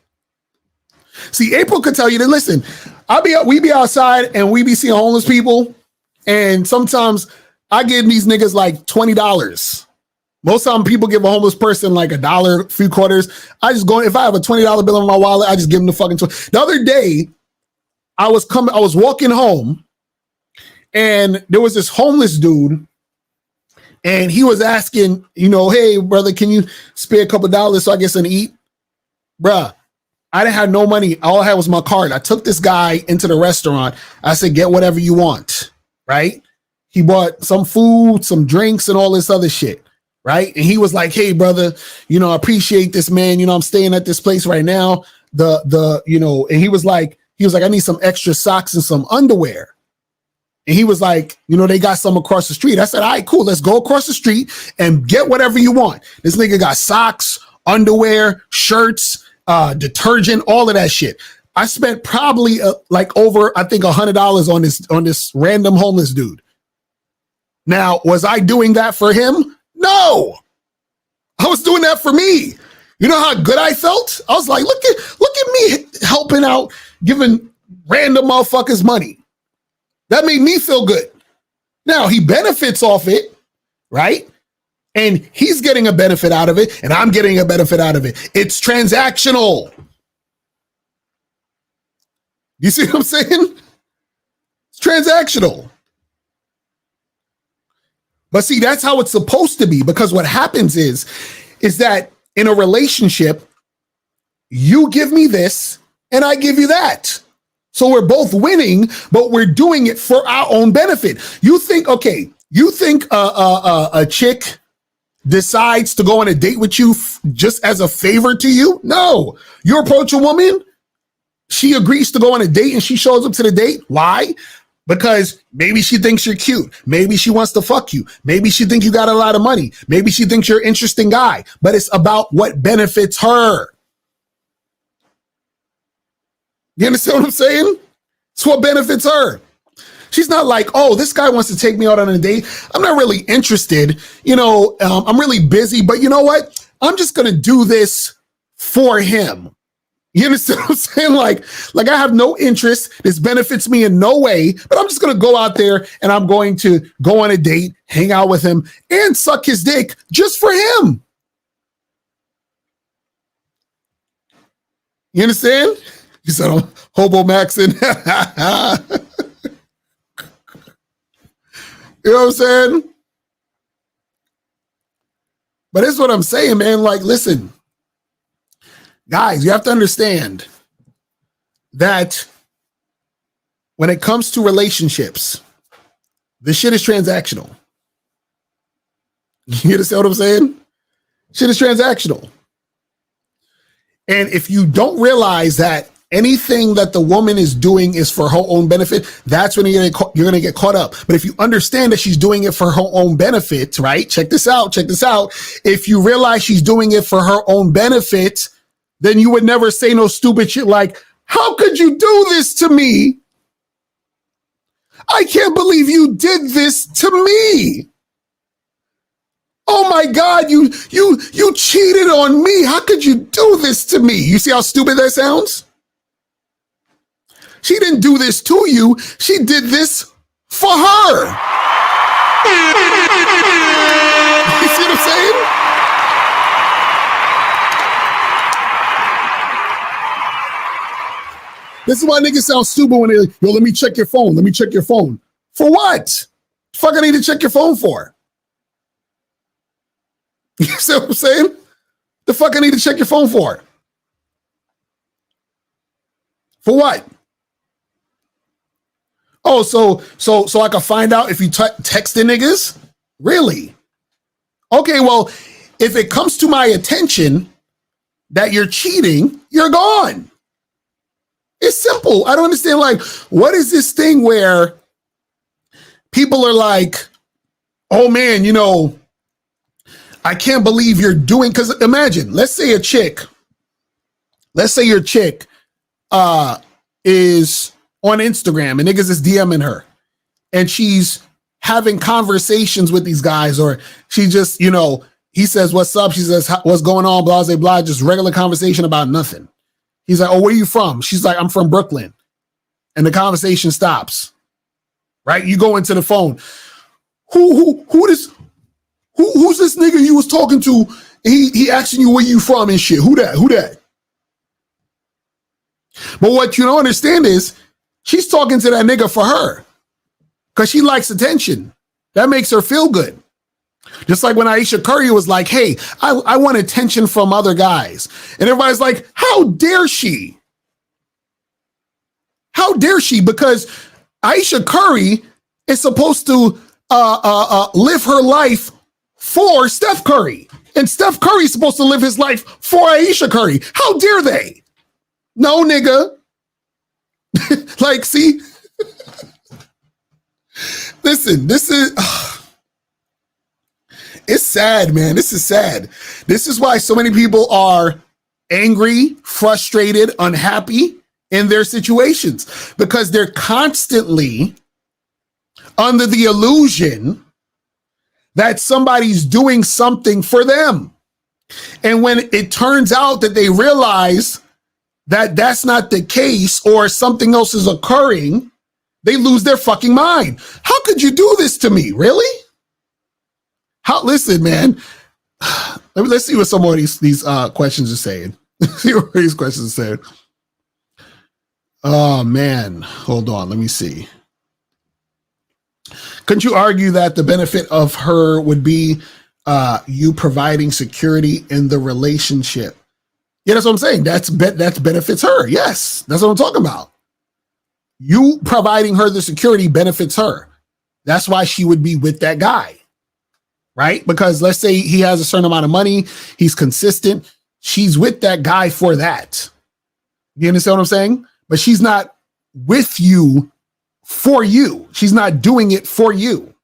See, April could tell you that, listen, we be outside and we be seeing homeless people. And sometimes I give these niggas like $20. Most time people give a homeless person like $1, few quarters. I just go, if I have a $20 bill in my wallet, I just give them the fucking 20. The other day, I was walking home and there was this homeless dude and he was asking, hey brother, can you spare a couple dollars so I get something to eat? Bruh, I didn't have no money. All I had was my card. I took this guy into the restaurant. I said, get whatever you want, right? He bought some food, some drinks, and all this other shit, right? And he was like, hey, brother, I appreciate this, man. I'm staying at this place right now. And he was like, I need some extra socks and some underwear. And he was like, they got some across the street. I said, all right, cool. Let's go across the street and get whatever you want. This nigga got socks, underwear, shirts, detergent, all of that shit. I spent probably over, I think, $100 on this random homeless dude. Now, was I doing that for him? No, I was doing that for me. You know how good I felt? I was like, look at me helping out, giving random motherfuckers money. That made me feel good. Now he benefits off it, right? And he's getting a benefit out of it, and I'm getting a benefit out of it. It's transactional. You see what I'm saying? It's transactional. But see, that's how it's supposed to be, because what happens is that in a relationship, you give me this and I give you that. So we're both winning, but we're doing it for our own benefit. You think a chick decides to go on a date with you just as a favor to you? No. You approach a woman, she agrees to go on a date and she shows up to the date. Why? Because maybe she thinks you're cute. Maybe she wants to fuck you. Maybe she thinks you got a lot of money. Maybe she thinks you're an interesting guy, but it's about what benefits her. You understand what I'm saying? It's what benefits her. She's not like, oh, this guy wants to take me out on a date. I'm not really interested. I'm really busy, but you know what? I'm just going to do this for him. You understand what I'm saying? Like I have no interest. This benefits me in no way, but I'm just going to go out there and I'm going to go on a date, hang out with him, and suck his dick just for him. You understand? You said I'm hobo maxing. You know what I'm saying? But it's what I'm saying, man. Like, listen, guys, you have to understand that when it comes to relationships, this shit is transactional. You understand what I'm saying? Shit is transactional. And if you don't realize that anything that the woman is doing is for her own benefit, that's when you're going to get caught up. But if you understand that she's doing it for her own benefit, right? Check this out. If you realize she's doing it for her own benefit, then you would never say no stupid shit like, how could you do this to me? I can't believe you did this to me. Oh my God, you cheated on me. How could you do this to me? You see how stupid that sounds? She didn't do this to you. She did this for her. You see what I'm saying? This is why niggas sound stupid when they like, yo, let me check your phone. Let me check your phone. For what? Fuck, I need to check your phone for? You see what I'm saying? The fuck I need to check your phone for? For what? Oh, so I can find out if you texting niggas? Really? Okay, well, if it comes to my attention that you're cheating, you're gone. It's simple. I don't understand. Like, what is this thing where people are like, oh man, you know, I can't believe you're doing, because imagine, let's say your chick is on Instagram and niggas is DMing her and she's having conversations with these guys, or she just, you know, he says, what's up? She says, what's going on? Blah, blah, blah, just regular conversation about nothing. He's like, oh, where are you from? She's like, I'm from Brooklyn. And the conversation stops, right? You go into the phone. Who's this nigga you was talking to? He asking you where you from and shit. Who that? But what you don't understand is she's talking to that nigga for her because she likes attention. That makes her feel good. Just like when Aisha Curry was like, hey, I want attention from other guys. And everybody's like, how dare she? How dare she? Because Aisha Curry is supposed to live her life for Steph Curry. And Steph Curry is supposed to live his life for Aisha Curry. How dare they? No, nigga. Like, see? Listen, this is... it's sad, man. This is sad. This is why so many people are angry, frustrated, unhappy in their situations, because they're constantly under the illusion that somebody's doing something for them. And when it turns out that they realize that that's not the case, or something else is occurring, they lose their fucking mind. How could you do this to me? Really? Listen, man. Let's see what some of these questions are saying. See what these questions are saying. Oh man, hold on. Let me see. Couldn't you argue that the benefit of her would be you providing security in the relationship? Yeah, that's what I'm saying. That benefits her. Yes, that's what I'm talking about. You providing her the security benefits her. That's why she would be with that guy. Right? Because let's say he has a certain amount of money, he's consistent. She's with that guy for that. You understand what I'm saying? But she's not with you for you. She's not doing it for you.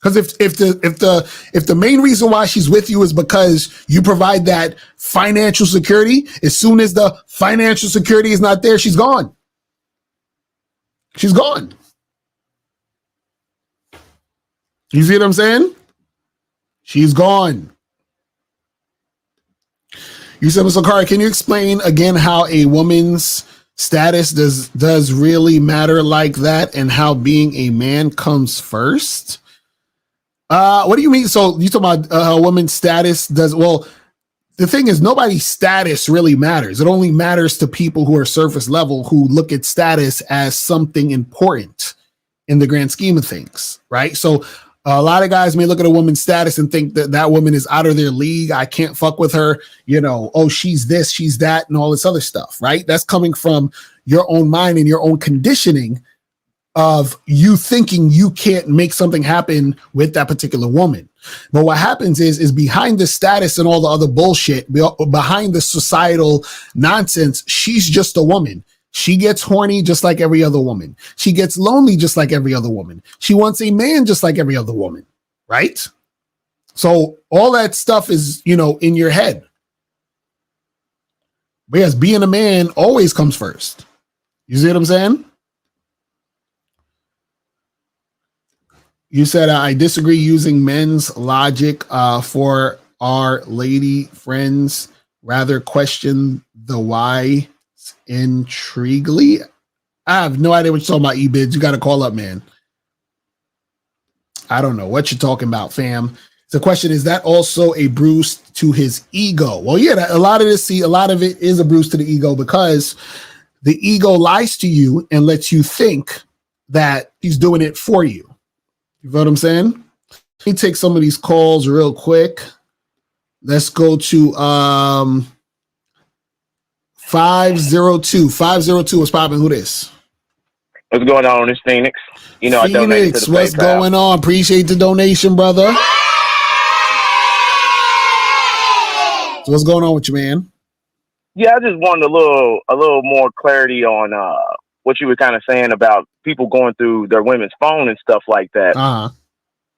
Because if the main reason why she's with you is because you provide that financial security, as soon as the financial security is not there, she's gone. She's gone. You see what I'm saying? She's gone. You said, Mr. Sakari, can you explain again how a woman's status does really matter like that, and how being a man comes first? What do you mean? So you talking about a woman's status does? Well, the thing is, nobody's status really matters. It only matters to people who are surface level, who look at status as something important in the grand scheme of things, right? So a lot of guys may look at a woman's status and think that that woman is out of their league. I can't fuck with her. You know, oh, she's this, she's that, and all this other stuff, right? That's coming from your own mind and your own conditioning of you thinking you can't make something happen with that particular woman. But what happens is behind the status and all the other bullshit, behind the societal nonsense, she's just a woman. She gets horny just like every other woman. She gets lonely just like every other woman. She wants a man just like every other woman, right? So all that stuff is, you know, in your head. But yes, being a man always comes first. You see what I'm saying? You said, I disagree using men's logic for our lady friends. Rather question the why intriguingly. I have no idea what you're talking about, E-Bids. You got to call up, man. I don't know what you're talking about, fam. The question is that also a bruise to his ego? Well, yeah, a lot of it is a bruise to the ego because the ego lies to you and lets you think that he's doing it for you. You know what I'm saying? Let me take some of these calls real quick. Let's go to 502. 502 is popping. Who this? What's going on? It's Phoenix. You know, Phoenix, I donated to the what's PayPal. going on? Appreciate the donation, brother. So what's going on with you, man? Yeah, I just wanted a little more clarity on what you were kind of saying about people going through their women's phone and stuff like that. Uh-huh.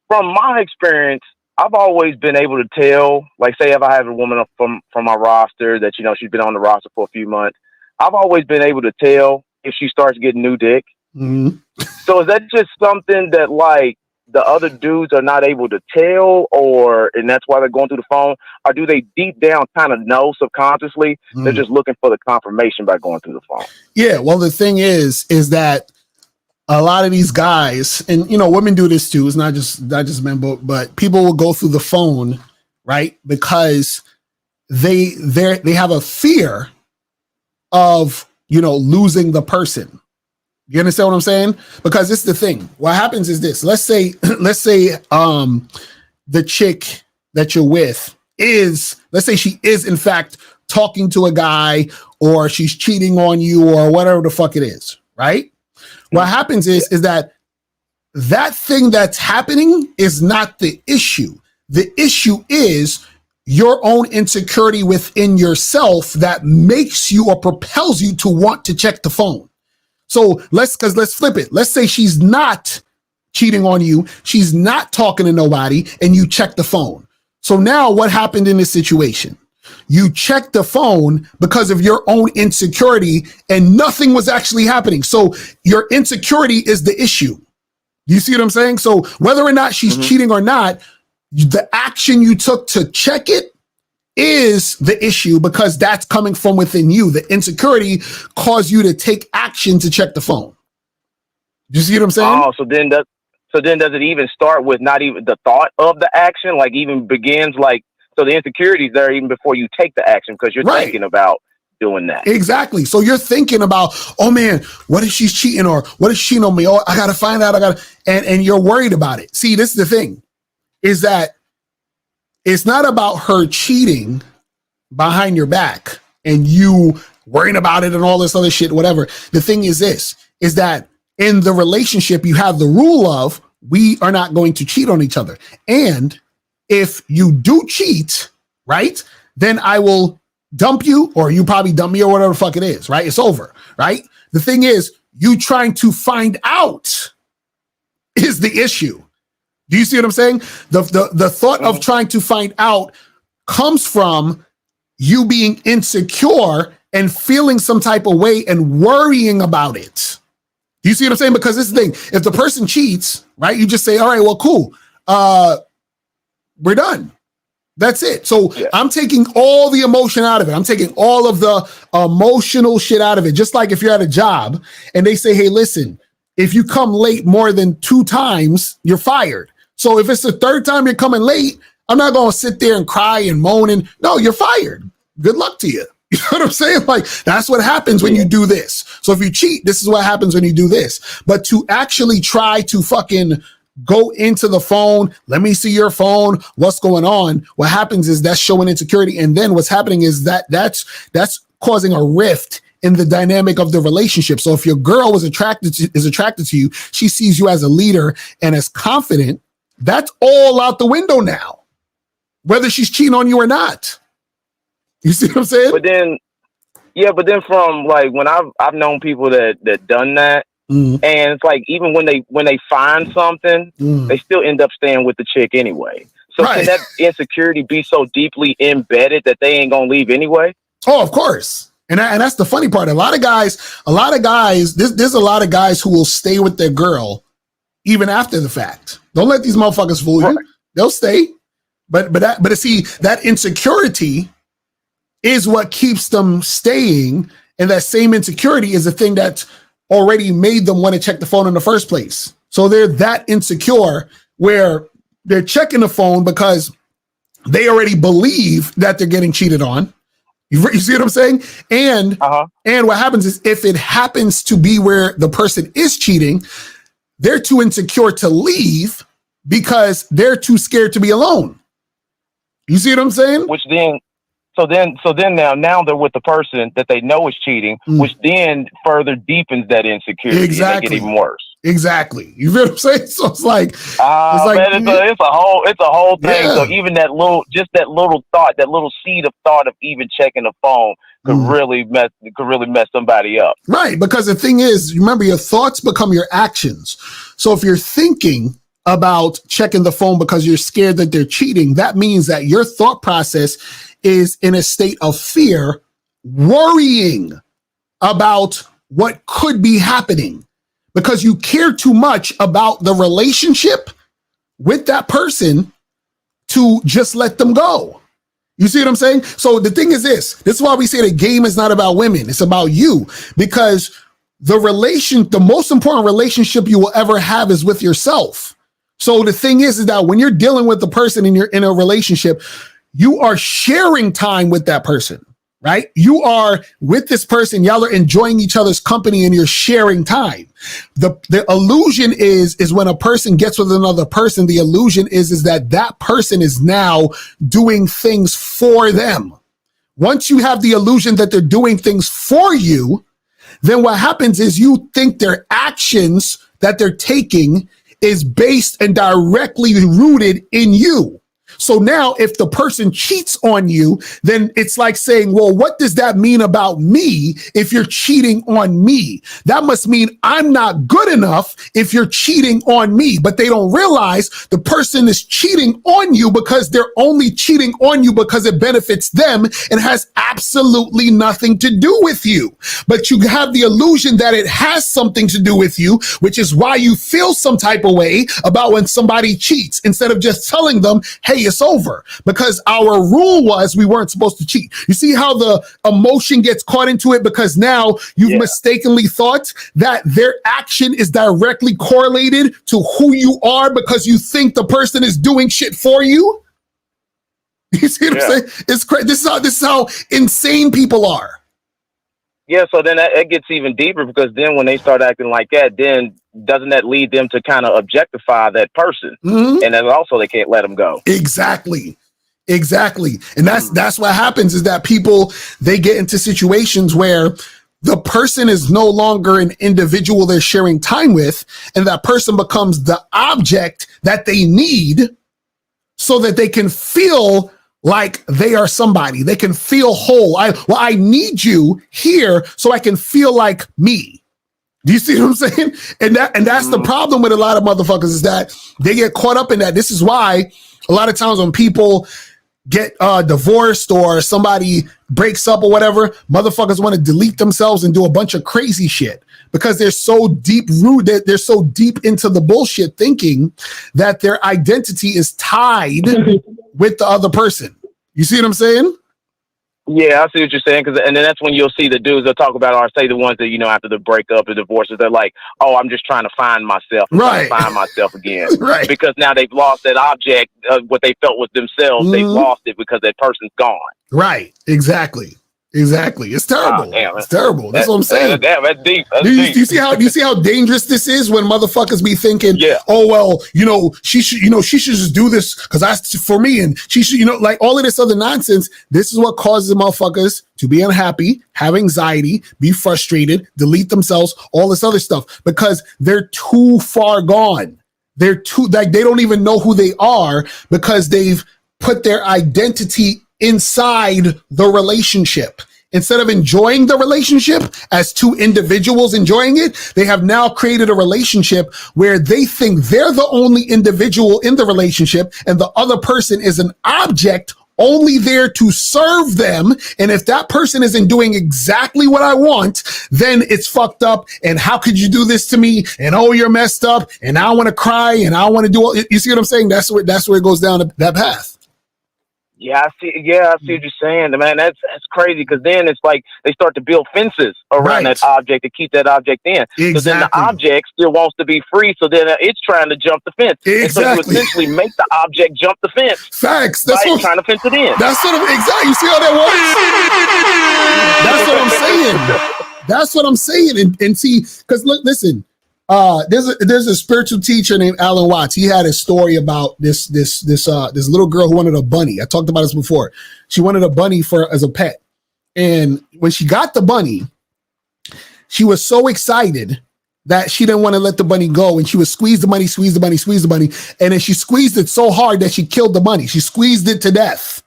From my experience, I've always been able to tell, like, say if I have a woman from my roster that, you know, she's been on the roster for a few months, I've always been able to tell if she starts getting new dick. Mm-hmm. So is that just something that, like, the other dudes are not able to tell, and that's why they're going through the phone? Or do they deep down kind of know subconsciously? They're just looking for the confirmation by going through the phone? Yeah, well, the thing is that a lot of these guys, and you know, women do this too. It's not just men, but people will go through the phone, right? Because they have a fear of, you know, losing the person. You understand what I'm saying? Because it's the thing. What happens is this. Let's say the chick that you're with let's say she is in fact talking to a guy, or she's cheating on you, or whatever the fuck it is, right? What happens is that thing that's happening is not the issue. The issue is your own insecurity within yourself that makes you or propels you to want to check the phone. So let's flip it. Let's say she's not cheating on you. She's not talking to nobody, and you check the phone. So now what happened in this situation? You checked the phone because of your own insecurity, and nothing was actually happening. So your insecurity is the issue. You see what I'm saying? So whether or not she's cheating or not, the action you took to check it is the issue, because that's coming from within you. The insecurity caused you to take action to check the phone. You see what I'm saying? Oh, so then does it even start with not even the thought of the action? Like, even begins like, so the insecurity is there even before you take the action, because you're thinking about doing that. Exactly. So you're thinking about, oh man, what if she's cheating, or what if she know me? Oh, I got to find out. And you're worried about it. See, this is the thing, is that it's not about her cheating behind your back and you worrying about it and all this other shit, whatever. The thing is this, is that in the relationship, you have the rule of, we are not going to cheat on each other. And if you do cheat, right, then I will dump you, or you probably dump me, or whatever the fuck it is, right? It's over, right? The thing is, you trying to find out is the issue. Do you see what I'm saying? The thought of trying to find out comes from you being insecure and feeling some type of way and worrying about it. Do you see what I'm saying? Because this is the thing. If the person cheats, right, you just say, all right, well, cool. We're done. That's it. So I'm taking all the emotion out of it. I'm taking all of the emotional shit out of it. Just like if you're at a job and they say, hey, listen, if you come late more than 2 times, you're fired. So if it's the 3rd time you're coming late, I'm not going to sit there and cry and moan and no, you're fired. Good luck to you. You know what I'm saying? Like, that's what happens when you do this. So if you cheat, this is what happens when you do this. But to actually try to fucking go into the phone, let me see your phone, what's going on? What happens is that's showing insecurity. And then what's happening is that's causing a rift in the dynamic of the relationship. So if your girl is attracted to you, she sees you as a leader and as confident, that's all out the window now, whether she's cheating on you or not. You see what I'm saying? But then from like when I've known people that done that, and it's like even when they find something, they still end up staying with the chick anyway. So can that insecurity be so deeply embedded that they ain't gonna leave anyway? Oh, of course. And that's the funny part. A lot of guys, there's a lot of guys who will stay with their girl even after the fact. Don't let these motherfuckers fool you. They'll stay. But see, that insecurity is what keeps them staying. And that same insecurity is the thing that's already made them want to check the phone in the first place. So they're that insecure where they're checking the phone because they already believe that they're getting cheated on. You see what I'm saying? And what happens is if it happens to be where the person is cheating, they're too insecure to leave because they're too scared to be alone. You see what I'm saying? So then now they're with the person that they know is cheating, which then further deepens that insecurity. Exactly. And make it even worse. Exactly. You feel what I'm saying? So it's like, it's a whole thing. Yeah. So even that little thought, that little seed of thought of even checking the phone could really mess somebody up. Right. Because the thing is, remember, your thoughts become your actions. So if you're thinking about checking the phone because you're scared that they're cheating, that means that your thought process is in a state of fear, worrying about what could be happening because you care too much about the relationship with that person to just let them go. You see what I'm saying? So the thing is this is why we say the game is not about women. It's about you, because the most important relationship you will ever have is with yourself. So the thing is that when you're dealing with the person and you're in a relationship, you are sharing time with that person, right? You are with this person, y'all are enjoying each other's company and you're sharing time. The illusion is when a person gets with another person, the illusion is that person is now doing things for them. Once you have the illusion that they're doing things for you, then what happens is you think their actions that they're taking is based and directly rooted in you. So now if the person cheats on you, then it's like saying, well, what does that mean about me if you're cheating on me? That must mean I'm not good enough if you're cheating on me. But they don't realize the person is cheating on you because they're only cheating on you because it benefits them and has absolutely nothing to do with you. But you have the illusion that it has something to do with you, which is why you feel some type of way about when somebody cheats instead of just telling them, hey, it's over, because our rule was we weren't supposed to cheat. You see how the emotion gets caught into it because now you've mistakenly thought that their action is directly correlated to who you are because you think the person is doing shit for you. You see what I'm saying? It's crazy. This is how insane people are. Yeah, so then it gets even deeper because then when they start acting like that, then doesn't that lead them to kind of objectify that person? And then also they can't let them go. Exactly. And that's what happens is that people, they get into situations where the person is no longer an individual they're sharing time with, and that person becomes the object that they need so that they can feel like they are somebody. They can feel whole. I need you here so I can feel like me. Do you see what I'm saying? And that's the problem with a lot of motherfuckers is that they get caught up in that. This is why a lot of times when people get divorced or somebody breaks up or whatever, motherfuckers want to delete themselves and do a bunch of crazy shit because they're so deep rooted. They're so deep into the bullshit thinking that their identity is tied with the other person. You see what I'm saying? Yeah, I see what you're saying. And then that's when you'll see the dudes that talk about, or say the ones that, after the breakup, the divorces, they're like, oh, I'm just trying to find myself. Trying to find myself again. Right. Because now they've lost that object of what they felt was themselves. They've lost it because that person's gone. Right. Exactly. It's terrible. It's terrible. That's what I'm saying. That's deep. Do you see how dangerous this is when motherfuckers be thinking, oh well, she should just do this because that's for me, and she should, like all of this other nonsense. This is what causes motherfuckers to be unhappy, have anxiety, be frustrated, delete themselves, all this other stuff because they're too far gone. They're too they don't even know who they are because they've put their identity inside the relationship. Instead of enjoying the relationship as two individuals enjoying it, they have now created a relationship where they think they're the only individual in the relationship and the other person is an object only there to serve them. And if that person isn't doing exactly what I want, then it's fucked up. And how could you do this to me? And oh, you're messed up. And I want to cry and I want to do all, you see what I'm saying? That's where it goes down that path. Yeah, I see what you're saying, man. That's crazy, because then it's like they start to build fences around that object to keep that object in. So then the object still wants to be free, so then it's trying to jump the fence. And so you essentially make the object jump the fence. Facts. That's what trying to fence it in. That's what exactly. You see how that works? That's what I'm saying. And see, because listen. There's a spiritual teacher named Alan Watts. He had a story about this little girl who wanted a bunny. I talked about this before. She wanted a bunny as a pet, and when she got the bunny, she was so excited that she didn't want to let the bunny go, and she would squeeze the bunny, and then she squeezed it so hard that she killed the bunny. She squeezed it to death.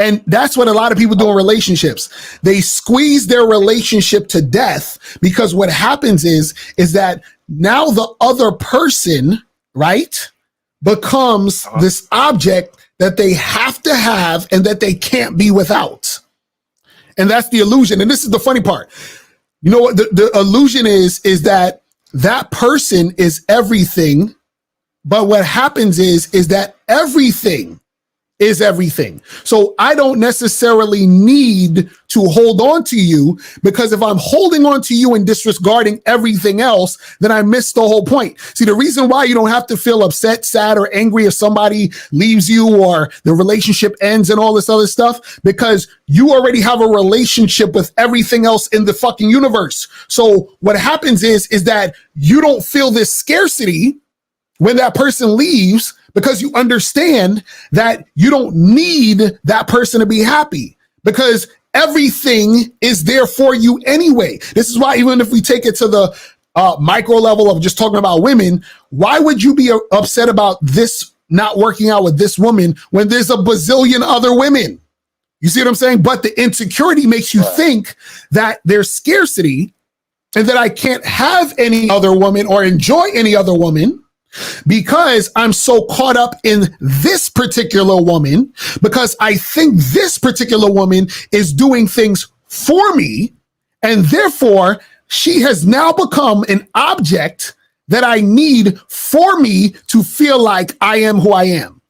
And that's what a lot of people do in relationships. They squeeze their relationship to death, because what happens is that now the other person, right, becomes this object that they have to have and that they can't be without. And that's the illusion. And this is the funny part. You know what the illusion is that person is everything. But what happens is that everything is everything. So I don't necessarily need to hold on to you, because if I'm holding on to you and disregarding everything else, then I missed the whole point. See, the reason why you don't have to feel upset, sad, or angry if somebody leaves you or the relationship ends and all this other stuff, because you already have a relationship with everything else in the fucking universe. So what happens is that you don't feel this scarcity when that person leaves, because you understand that you don't need that person to be happy, because everything is there for you anyway. This is why, even if we take it to the micro level of just talking about women, why would you be upset about this not working out with this woman when there's a bazillion other women? You see what I'm saying? But the insecurity makes you think that there's scarcity and that I can't have any other woman or enjoy any other woman, because I'm so caught up in this particular woman, because I think this particular woman is doing things for me, and therefore she has now become an object that I need for me to feel like I am who I am.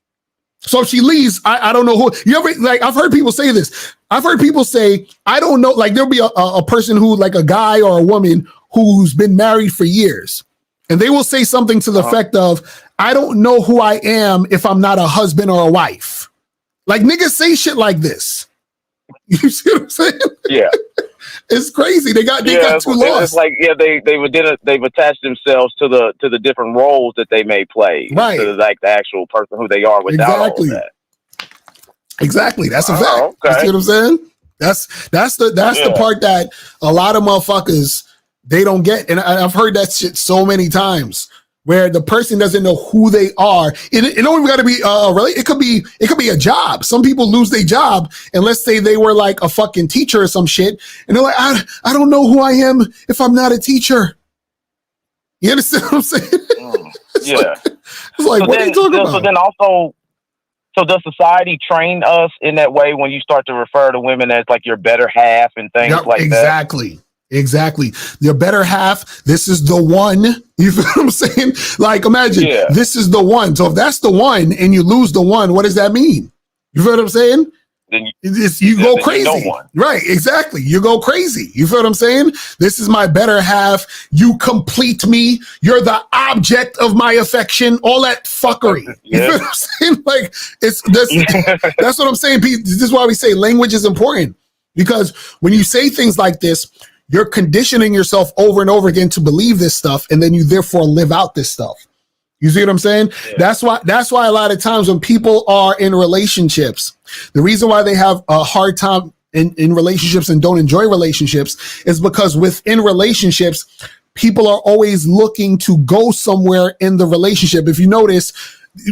So if she leaves, I don't know who. You ever, like, I've heard people say this. I've heard people say, I don't know, like there'll be a person who, like a guy or a woman who's been married for years, and they will say something to the effect of, I don't know who I am if I'm not a husband or a wife. Like, niggas say shit like this. You see what I'm saying? Yeah. It's crazy. They got too lost. It's like, they've attached themselves to the different roles that they may play, right, instead of like the actual person who they are without all of that. Exactly. That's a fact. Okay. You see what I'm saying? That's the part that a lot of motherfuckers, they don't get. And I've heard that shit so many times, where the person doesn't know who they are. It don't even got to be really. It could be a job. Some people lose their job, and let's say they were like a fucking teacher or some shit, and they're like, I don't know who I am if I'm not a teacher. You understand what I'm saying? It's like, what are you talking about? So then also, so does society train us in that way when you start to refer to women as like your better half and things like that? Exactly. Your better half. This is the one. You feel what I'm saying? Like, imagine this is the one. So if that's the one and you lose the one, what does that mean? You feel what I'm saying? Then you go crazy. Right. Exactly. You go crazy. You feel what I'm saying? This is my better half. You complete me. You're the object of my affection. All that fuckery. You feel what I'm saying? Like, that's what I'm saying, Pete. This is why we say language is important, because when you say things like this, you're conditioning yourself over and over again to believe this stuff, and then you therefore live out this stuff. You see what I'm saying? Yeah. That's why a lot of times when people are in relationships, the reason why they have a hard time in relationships and don't enjoy relationships is because within relationships, people are always looking to go somewhere in the relationship. If you notice,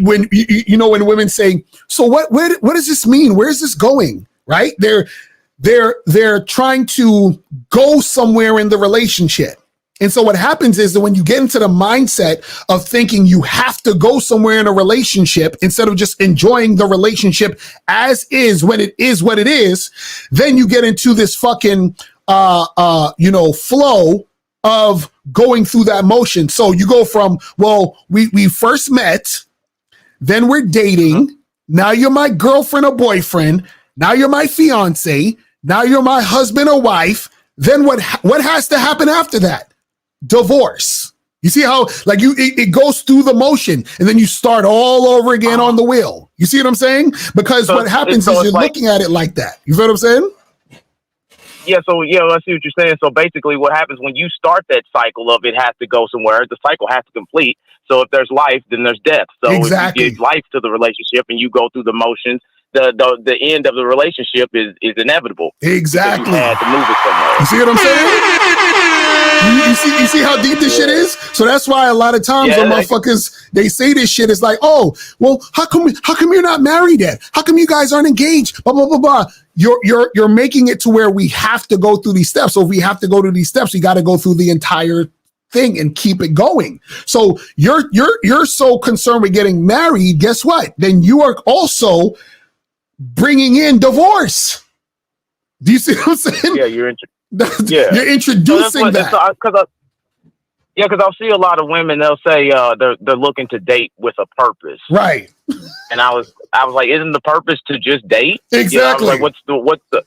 when when women say, so what does this mean? Where is this going? Right? They're trying to go somewhere in the relationship. And so what happens is that when you get into the mindset of thinking you have to go somewhere in a relationship instead of just enjoying the relationship as is when it is what it is, then you get into this fucking flow of going through that motion. So you go from, well, we first met, then we're dating, Now you're my girlfriend or boyfriend. Now you're my fiance. Now you're my husband or wife. Then what has to happen after that? Divorce. You see how like it goes through the motion and then you start all over again on the wheel. You see what I'm saying? Because what happens is you're looking at it like that. You feel what I'm saying? Yeah, so I see what you're saying. So basically what happens when you start that cycle of it has to go somewhere, the cycle has to complete. So if there's life, then there's death. So exactly. If you give life to the relationship and you go through the motions, the end of the relationship is inevitable. Exactly. You had to move it somewhere. You see what I'm saying? You see how deep this shit is? So that's why a lot of times when motherfuckers they say this shit, it's like, oh, well, how come you're not married yet? How come you guys aren't engaged? Blah blah blah blah. You're making it to where we have to go through these steps. So if we have to go to these steps, we got to go through the entire thing and keep it going. So you're so concerned with getting married. Guess what? Then you are also bringing in divorce. Do you see what I'm saying? Yeah, you're introducing that. Because I'll see a lot of women. They'll say they're looking to date with a purpose, right? And I was like, isn't the purpose to just date? Exactly. You know, like, what's the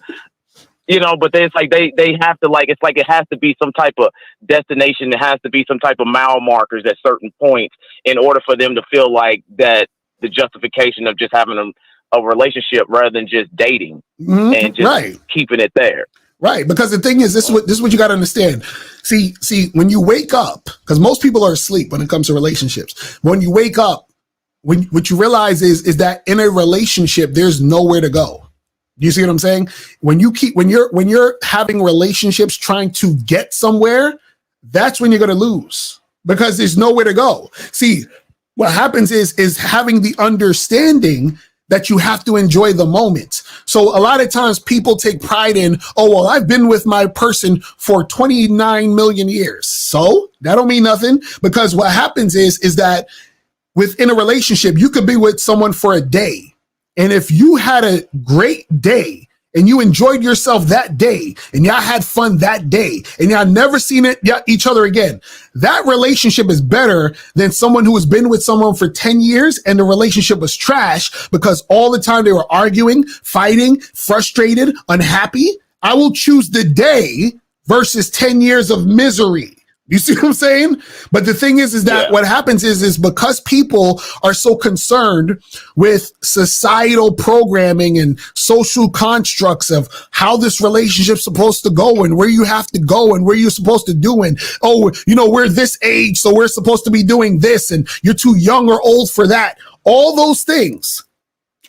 but then it's like they have to like, it's like it has to be some type of destination. It has to be some type of mile markers at certain points in order for them to feel like that the justification of just having a relationship rather than just dating and just keeping it there. Right, because the thing is, this is what you got to understand. See, when you wake up, because most people are asleep when it comes to relationships. When you wake up, what you realize is that in a relationship, there's nowhere to go. You see what I'm saying? When you're having relationships trying to get somewhere, that's when you're going to lose because there's nowhere to go. See, what happens is having the understanding that you have to enjoy the moment. So a lot of times people take pride in, oh, well, I've been with my person for 29 million years. So that don't mean nothing because what happens is that within a relationship, you could be with someone for a day. And if you had a great day and you enjoyed yourself that day and y'all had fun that day and y'all never seen each other again, that relationship is better than someone who has been with someone for 10 years and the relationship was trash because all the time they were arguing, fighting, frustrated, unhappy. I will choose the day versus 10 years of misery. You see what I'm saying? But the thing is that what happens is because people are so concerned with societal programming and social constructs of how this relationship's supposed to go and where you have to go and where you're supposed to do and, oh, we're this age, so we're supposed to be doing this and you're too young or old for that. All those things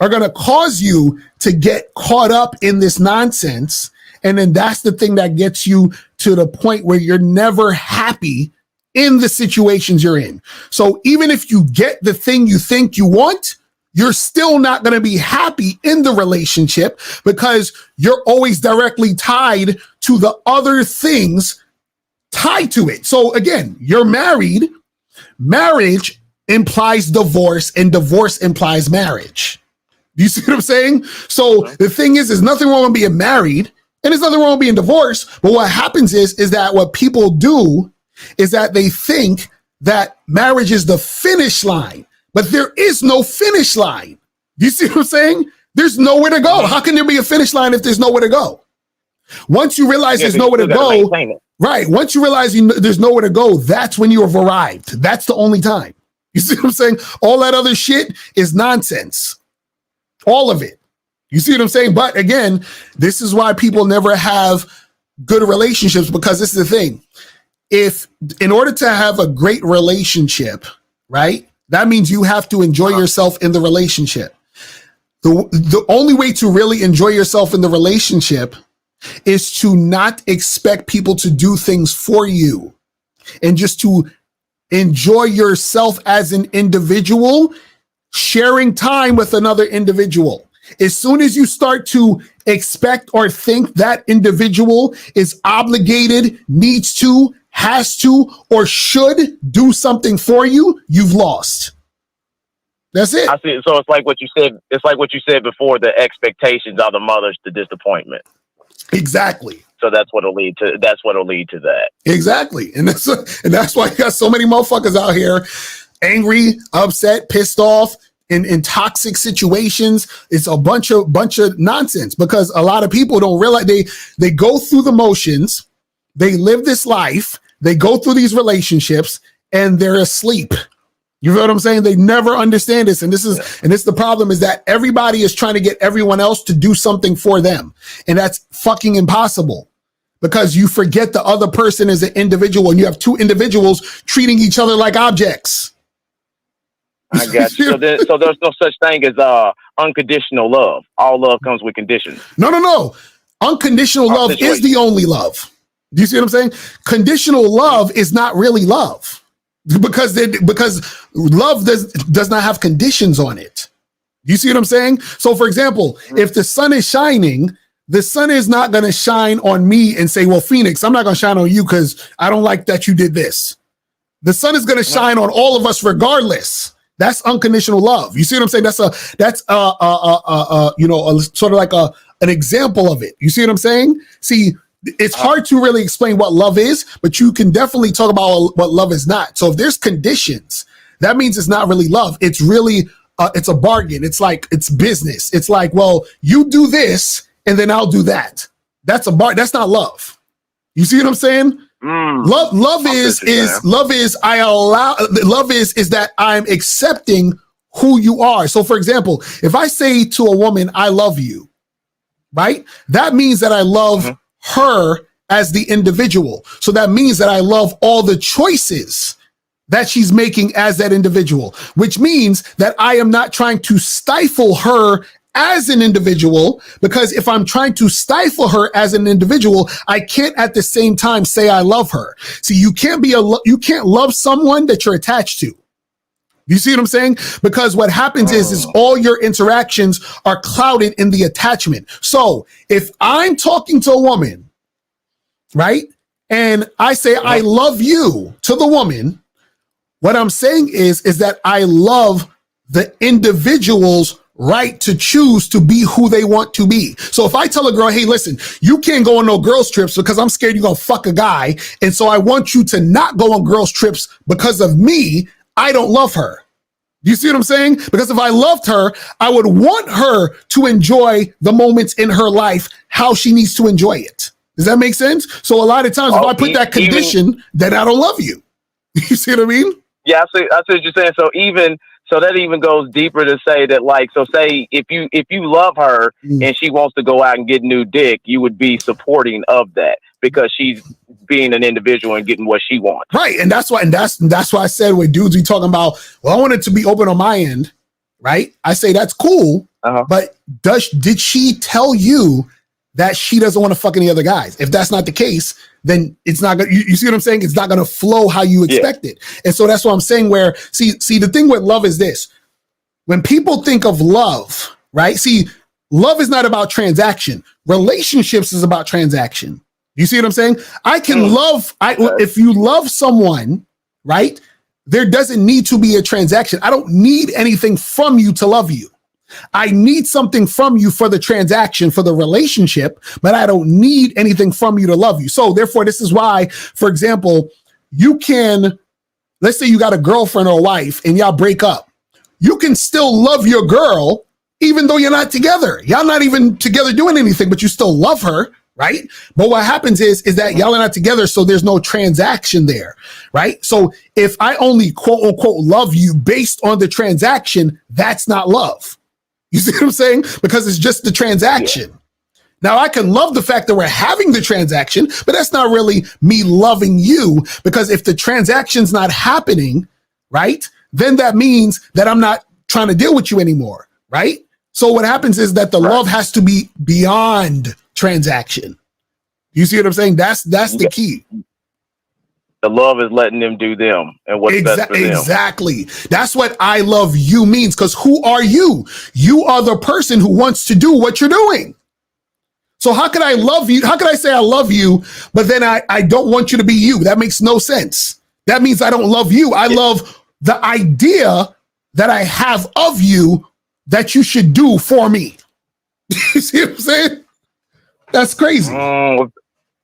are going to cause you to get caught up in this nonsense. And then that's the thing that gets you to the point where you're never happy in the situations you're in. So even if you get the thing you think you want, you're still not going to be happy in the relationship because you're always directly tied to the other things tied to it. So again, you're married. Marriage implies divorce and divorce implies marriage. Do you see what I'm saying? So the thing is, there's nothing wrong with being married. And there's nothing wrong with being divorced, but what happens is that what people do is that they think that marriage is the finish line, but there is no finish line. Do you see what I'm saying? There's nowhere to go. How can there be a finish line if there's nowhere to go? Once you realize there's nowhere to go, right? Once you realize there's nowhere to go, that's when you have arrived. That's the only time. You see what I'm saying? All that other shit is nonsense. All of it. You see what I'm saying? But again, this is why people never have good relationships because this is the thing. If in order to have a great relationship, right, that means you have to enjoy yourself in the relationship. The only way to really enjoy yourself in the relationship is to not expect people to do things for you and just to enjoy yourself as an individual, sharing time with another individual. As soon as you start to expect or think that individual is obligated, needs to, has to, or should do something for you, you've lost. That's it. I see. So it's like what you said. It's like what you said before. The expectations are the mothers to disappointment. Exactly. So that's what'll lead to. That's what'll lead to that. Exactly. And that's why you got so many motherfuckers out here, angry, upset, pissed off, in toxic situations. It's a bunch of nonsense, because a lot of people don't realize they go through the motions, they live this life, they go through these relationships, and they're asleep. You know what I'm saying? They never understand this. And this is the problem, is that everybody is trying to get everyone else to do something for them. And that's fucking impossible, because you forget the other person is an individual, and you have two individuals treating each other like objects. I got you. So there's no such thing as unconditional love. All love comes with conditions. No. Unconditional love is the only love. Do you see what I'm saying? Conditional love is not really love, because love does not have conditions on it. Do you see what I'm saying? So, for example, if the sun is shining, the sun is not going to shine on me and say, well, Phoenix, I'm not going to shine on you because I don't like that you did this. The sun is going to shine on all of us regardless. That's unconditional love. You see what I'm saying? That's sort of like an example of it. You see what I'm saying? See, it's hard to really explain what love is, but you can definitely talk about what love is not. So if there's conditions, that means it's not really love. It's really, it's a bargain. It's like, it's business. It's like, well, you do this and then I'll do that. That's that's not love. You see what I'm saying? Love is that I'm accepting who you are. So for example, if I say to a woman, I love you, right? That means that I love her as the individual. So that means that I love all the choices that she's making as that individual, which means that I am not trying to stifle her as an individual, because if I'm trying to stifle her as an individual, I can't at the same time say I love her. See, you can't love someone that you're attached to. You see what I'm saying? Because what happens is all your interactions are clouded in the attachment. So if I'm talking to a woman, right, and I say I love you to the woman, what I'm saying is that I love the individual's right to choose to be who they want to be. So if I tell a girl, hey, listen, you can't go on no girls trips because I'm scared you're going to fuck a guy, and so I want you to not go on girls trips because of me, I don't love her. Do you see what I'm saying? Because if I loved her, I would want her to enjoy the moments in her life how she needs to enjoy it. Does that make sense? So a lot of times if I put that condition, then I don't love you. You see what I mean? Yeah, I see what you're saying. So that even goes deeper to say that, like, so say if you love her and she wants to go out and get new dick, you would be supporting of that because she's being an individual and getting what she wants. Right. And that's why I said with dudes, we talking about, well, I want it to be open on my end. Right. I say that's cool. But did she tell you that she doesn't want to fuck any other guys? If that's not the case, then it's not going to, you see what I'm saying? It's not going to flow how you expect it. And so that's what I'm saying, where, see, the thing with love is this. When people think of love, right? See, love is not about transaction. Relationships is about transaction. You see what I'm saying? I can if you love someone, right? There doesn't need to be a transaction. I don't need anything from you to love you. I need something from you for the transaction, for the relationship, but I don't need anything from you to love you. So therefore, this is why, for example, let's say you got a girlfriend or a wife and y'all break up. You can still love your girl, even though you're not together. Y'all not even together doing anything, but you still love her, right? But what happens is that y'all are not together, so there's no transaction there, right? So if I only quote unquote love you based on the transaction, that's not love. You see what I'm saying? Because it's just the transaction. Yeah. Now, I can love the fact that we're having the transaction, but that's not really me loving you, because if the transaction's not happening, right, then that means that I'm not trying to deal with you anymore, right? So what happens is that the love has to be beyond transaction. You see what I'm saying? That's the key. The love is letting them do them and what's best for them. Exactly. That's what I love you means, because who are you? You are the person who wants to do what you're doing. So how could I love you? How could I say I love you, but then I don't want you to be you? That makes no sense. That means I don't love you. I love the idea that I have of you that you should do for me. You see what I'm saying? That's crazy.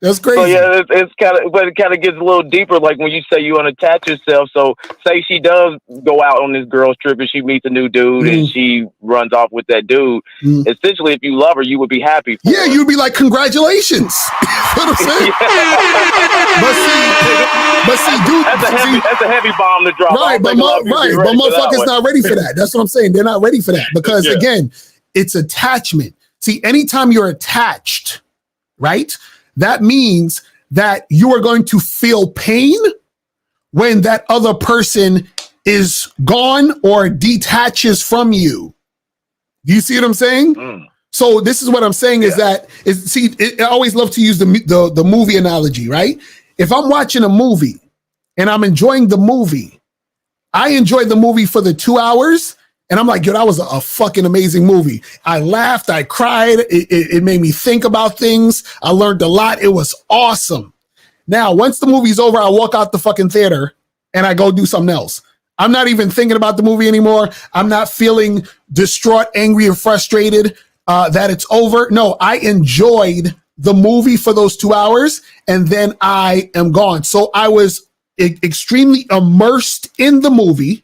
That's crazy. So yeah, it's kind of, but it kind of gets a little deeper. Like when you say you unattach yourself. So say she does go out on this girl's trip and she meets a new dude and she runs off with that dude. Essentially, if you love her, you would be happy for her. You'd be like, congratulations. You know what I'm saying? But see, dude, that's a heavy bomb to drop. Right, but motherfuckers not ready for that. That's what I'm saying. They're not ready for that because again, it's attachment. See, anytime you're attached, right? That means that you are going to feel pain when that other person is gone or detaches from you. Do you see what I'm saying? So this is what I'm saying I always love to use the movie analogy, right? If I'm watching a movie and I'm enjoying the movie, I enjoy the movie for the 2 hours. And I'm like, yo, that was a fucking amazing movie. I laughed, I cried. It made me think about things. I learned a lot. It was awesome. Now, once the movie's over, I walk out the fucking theater and I go do something else. I'm not even thinking about the movie anymore. I'm not feeling distraught, angry, and frustrated that it's over. No, I enjoyed the movie for those 2 hours and then I am gone. So I was extremely immersed in the movie,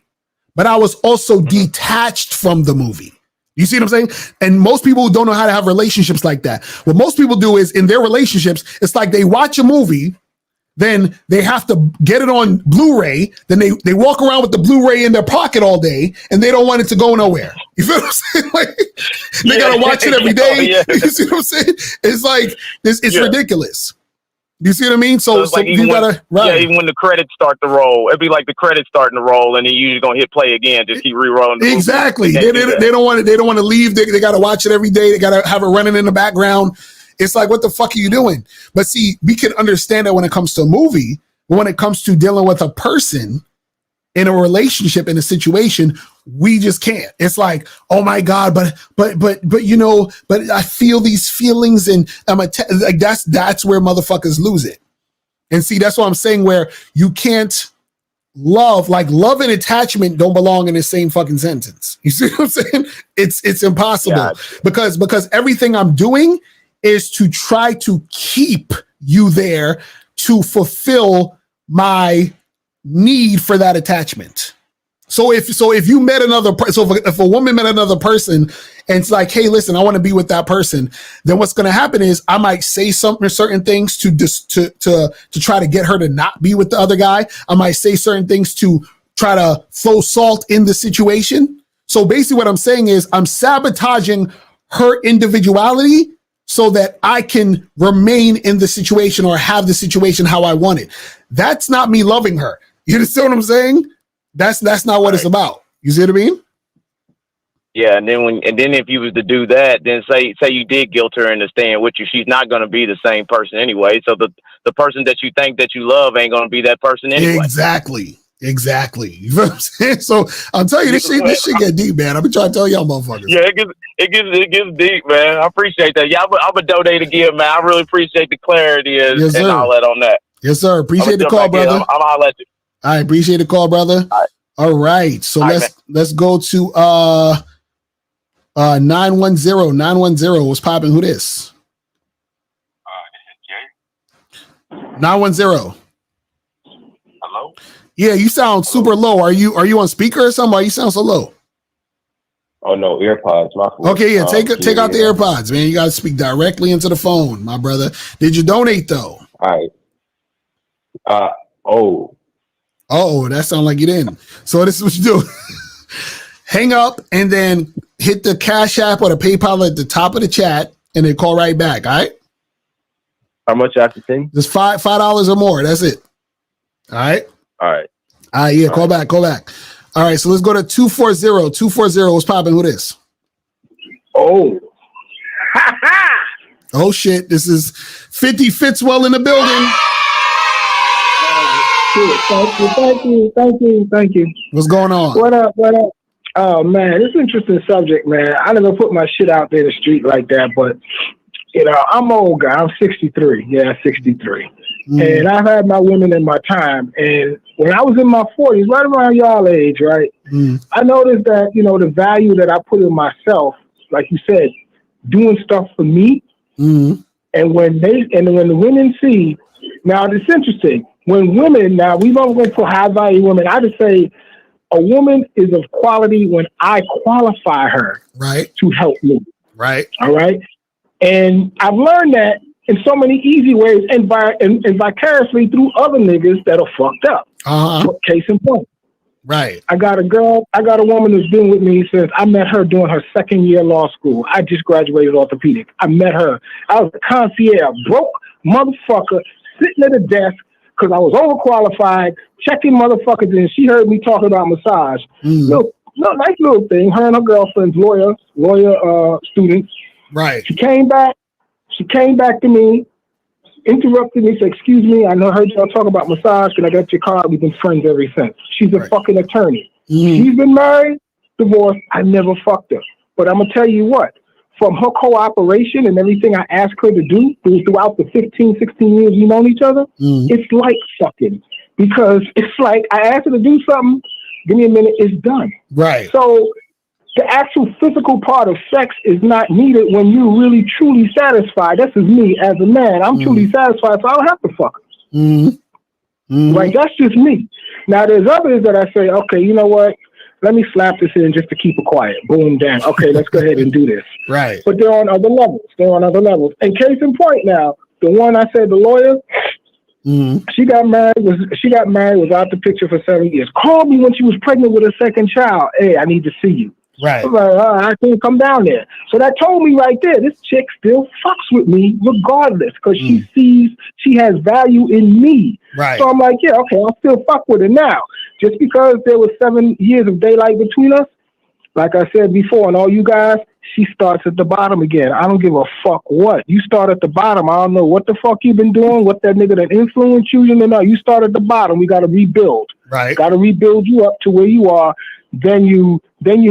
but I was also detached from the movie. You see what I'm saying? And most people don't know how to have relationships like that. What most people do is in their relationships, it's like they watch a movie, then they have to get it on Blu-ray, then they walk around with the Blu-ray in their pocket all day, and they don't want it to go nowhere. You feel what I'm saying? Like, they gotta watch it every day. You see what I'm saying? It's like, it's ridiculous. You see what I mean? So like you gotta even when the credits start to roll, it'd be like the credits starting to roll, and then you're gonna hit play again, just keep re-rolling. Exactly. They don't want to leave. They gotta watch it every day. They gotta have it running in the background. It's like, what the fuck are you doing? But see, we can understand that when it comes to a movie, but when it comes to dealing with a person in a relationship, in a situation, we just can't. It's like, oh my God, but you know, but I feel these feelings and like that's where motherfuckers lose it. And see, that's what I'm saying, where you can't love and attachment don't belong in the same fucking sentence. You see what I'm saying? It's impossible because everything I'm doing is to try to keep you there to fulfill my need for that attachment. So if you met another person, if a woman met another person and it's like, hey, listen, I want to be with that person, then what's going to happen is I might say certain things to try to get her to not be with the other guy. I might say certain things to try to throw salt in the situation. So basically what I'm saying is I'm sabotaging her individuality so that I can remain in the situation or have the situation how I want it. That's not me loving her. You understand what I'm saying? That's not what it's about. You see what I mean? Yeah, and then if you was to do that, then say you did guilt her into staying with you, she's not going to be the same person anyway. So the person that you think that you love ain't going to be that person anyway. Exactly. You know what I'm saying? So I'm telling you, this shit get deep, man. I've been trying to tell y'all motherfuckers. Yeah, it gets deep, man. I appreciate that. Yeah, I'm a donate again, man. I really appreciate the clarity and all that on that. Yes, sir. Appreciate the call, brother. I'm holler at you. I appreciate the call, brother. All right. So let's go to 910. 910. What's popping? Who this? This is Jay. 910. Hello? Yeah, you sound super low. Are you on speaker or something? Why you sound so low? Oh no, AirPods. My fault. Okay, yeah, take out the AirPods, man. You gotta speak directly into the phone, my brother. Did you donate though? All right. That sounds like you didn't. So this is what you do. Hang up and then hit the Cash App or the PayPal at the top of the chat and then call right back, all right? How much I have to send? Just $5 or more. That's it. All right? All right. Yeah, call back. All right, so let's go to 240. 240, what's popping? Who this? Oh. Oh, shit. This is 50 Fitzwell in the building. Thank you. What's going on? What up? Oh, man, it's an interesting subject, man. I never put my shit out there in the street like that, but, you know, I'm an old guy. I'm 63. Yeah, 63. And I've had my women in my time. And when I was in my 40s, right around y'all age, right, I noticed that, you know, the value that I put in myself, like you said, doing stuff for me, And when the women see, now it's interesting. When women, now we've only going for high value women. I just say a woman is of quality when I qualify her to help me. Right. All right. And I've learned that in so many easy ways and vicariously through other niggas that are fucked up. Case in point. Right. I got a woman who's been with me since I met her during her second year law school. I just graduated orthopedic. I met her. I was a concierge, broke motherfucker, sitting at a desk because I was overqualified, checking motherfuckers in. She heard me talking about massage. Nice little thing. Her and her girlfriend's lawyer students. Right. She came back to me, interrupted me, said, "Excuse me, I heard y'all talk about massage. Can I get your card? We've been friends ever since." She's a fucking attorney. She's been married, divorced. I never fucked her. But I'm going to tell you what, from her cooperation and everything I asked her to do throughout the 15, 16 years we known each other, it's like fucking. Because it's like I asked her to do something, give me a minute, it's done. Right. So the actual physical part of sex is not needed when you're really truly satisfied. This is me as a man. I'm truly satisfied, so I don't have to fuck her. Like, that's just me. Now, there's others that I say, okay, you know what? Let me slap this in just to keep it quiet. Boom, down. Okay, let's go ahead and do this. Right. But they're on other levels. And case in point now, the one I said, the lawyer, she got married without the picture for 7 years. Called me when she was pregnant with her second child. Hey, I need to see you. Right. I was like, I can't come down there. So that told me right there, this chick still fucks with me regardless because she sees she has value in me. Right. So I'm like, yeah, okay, I'll still fuck with her now. Just because there was 7 years of daylight between us, like I said before, and all you guys, she starts at the bottom again. I don't give a fuck what. You start at the bottom. I don't know what the fuck you been doing, what that nigga that influenced you. You start at the bottom. We got to rebuild. Right. Got to rebuild you up to where you are. Then you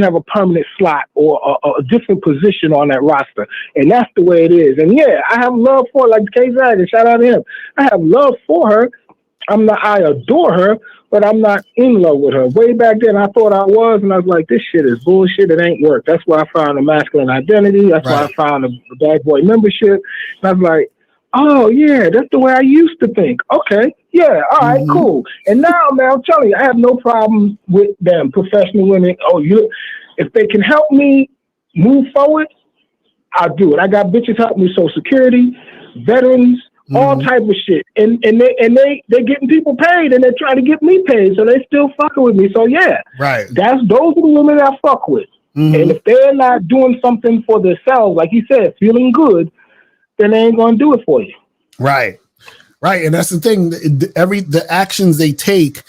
have a permanent slot or a different position on that roster. And that's the way it is. And yeah, I have love for her, like K-Zag, shout out to him. I have love for her. I adore her, but I'm not in love with her. Way back then, I thought I was, and I was like, this shit is bullshit. It ain't work. That's why I found a masculine identity. That's why I found a bad boy membership. And I was like, oh, yeah, that's the way I used to think. Okay, yeah, all right, cool. And now, man, I'm telling you, I have no problem with them, professional women. If they can help me move forward, I'll do it. I got bitches helping me, Social Security, veterans, all type of shit. And they getting people paid, and they're trying to get me paid, so they still fucking with me. So, yeah, right. Those are the women I fuck with. And if they're not doing something for themselves, like you said, feeling good, then they ain't gonna do it for you. Right. And that's the thing. The actions they take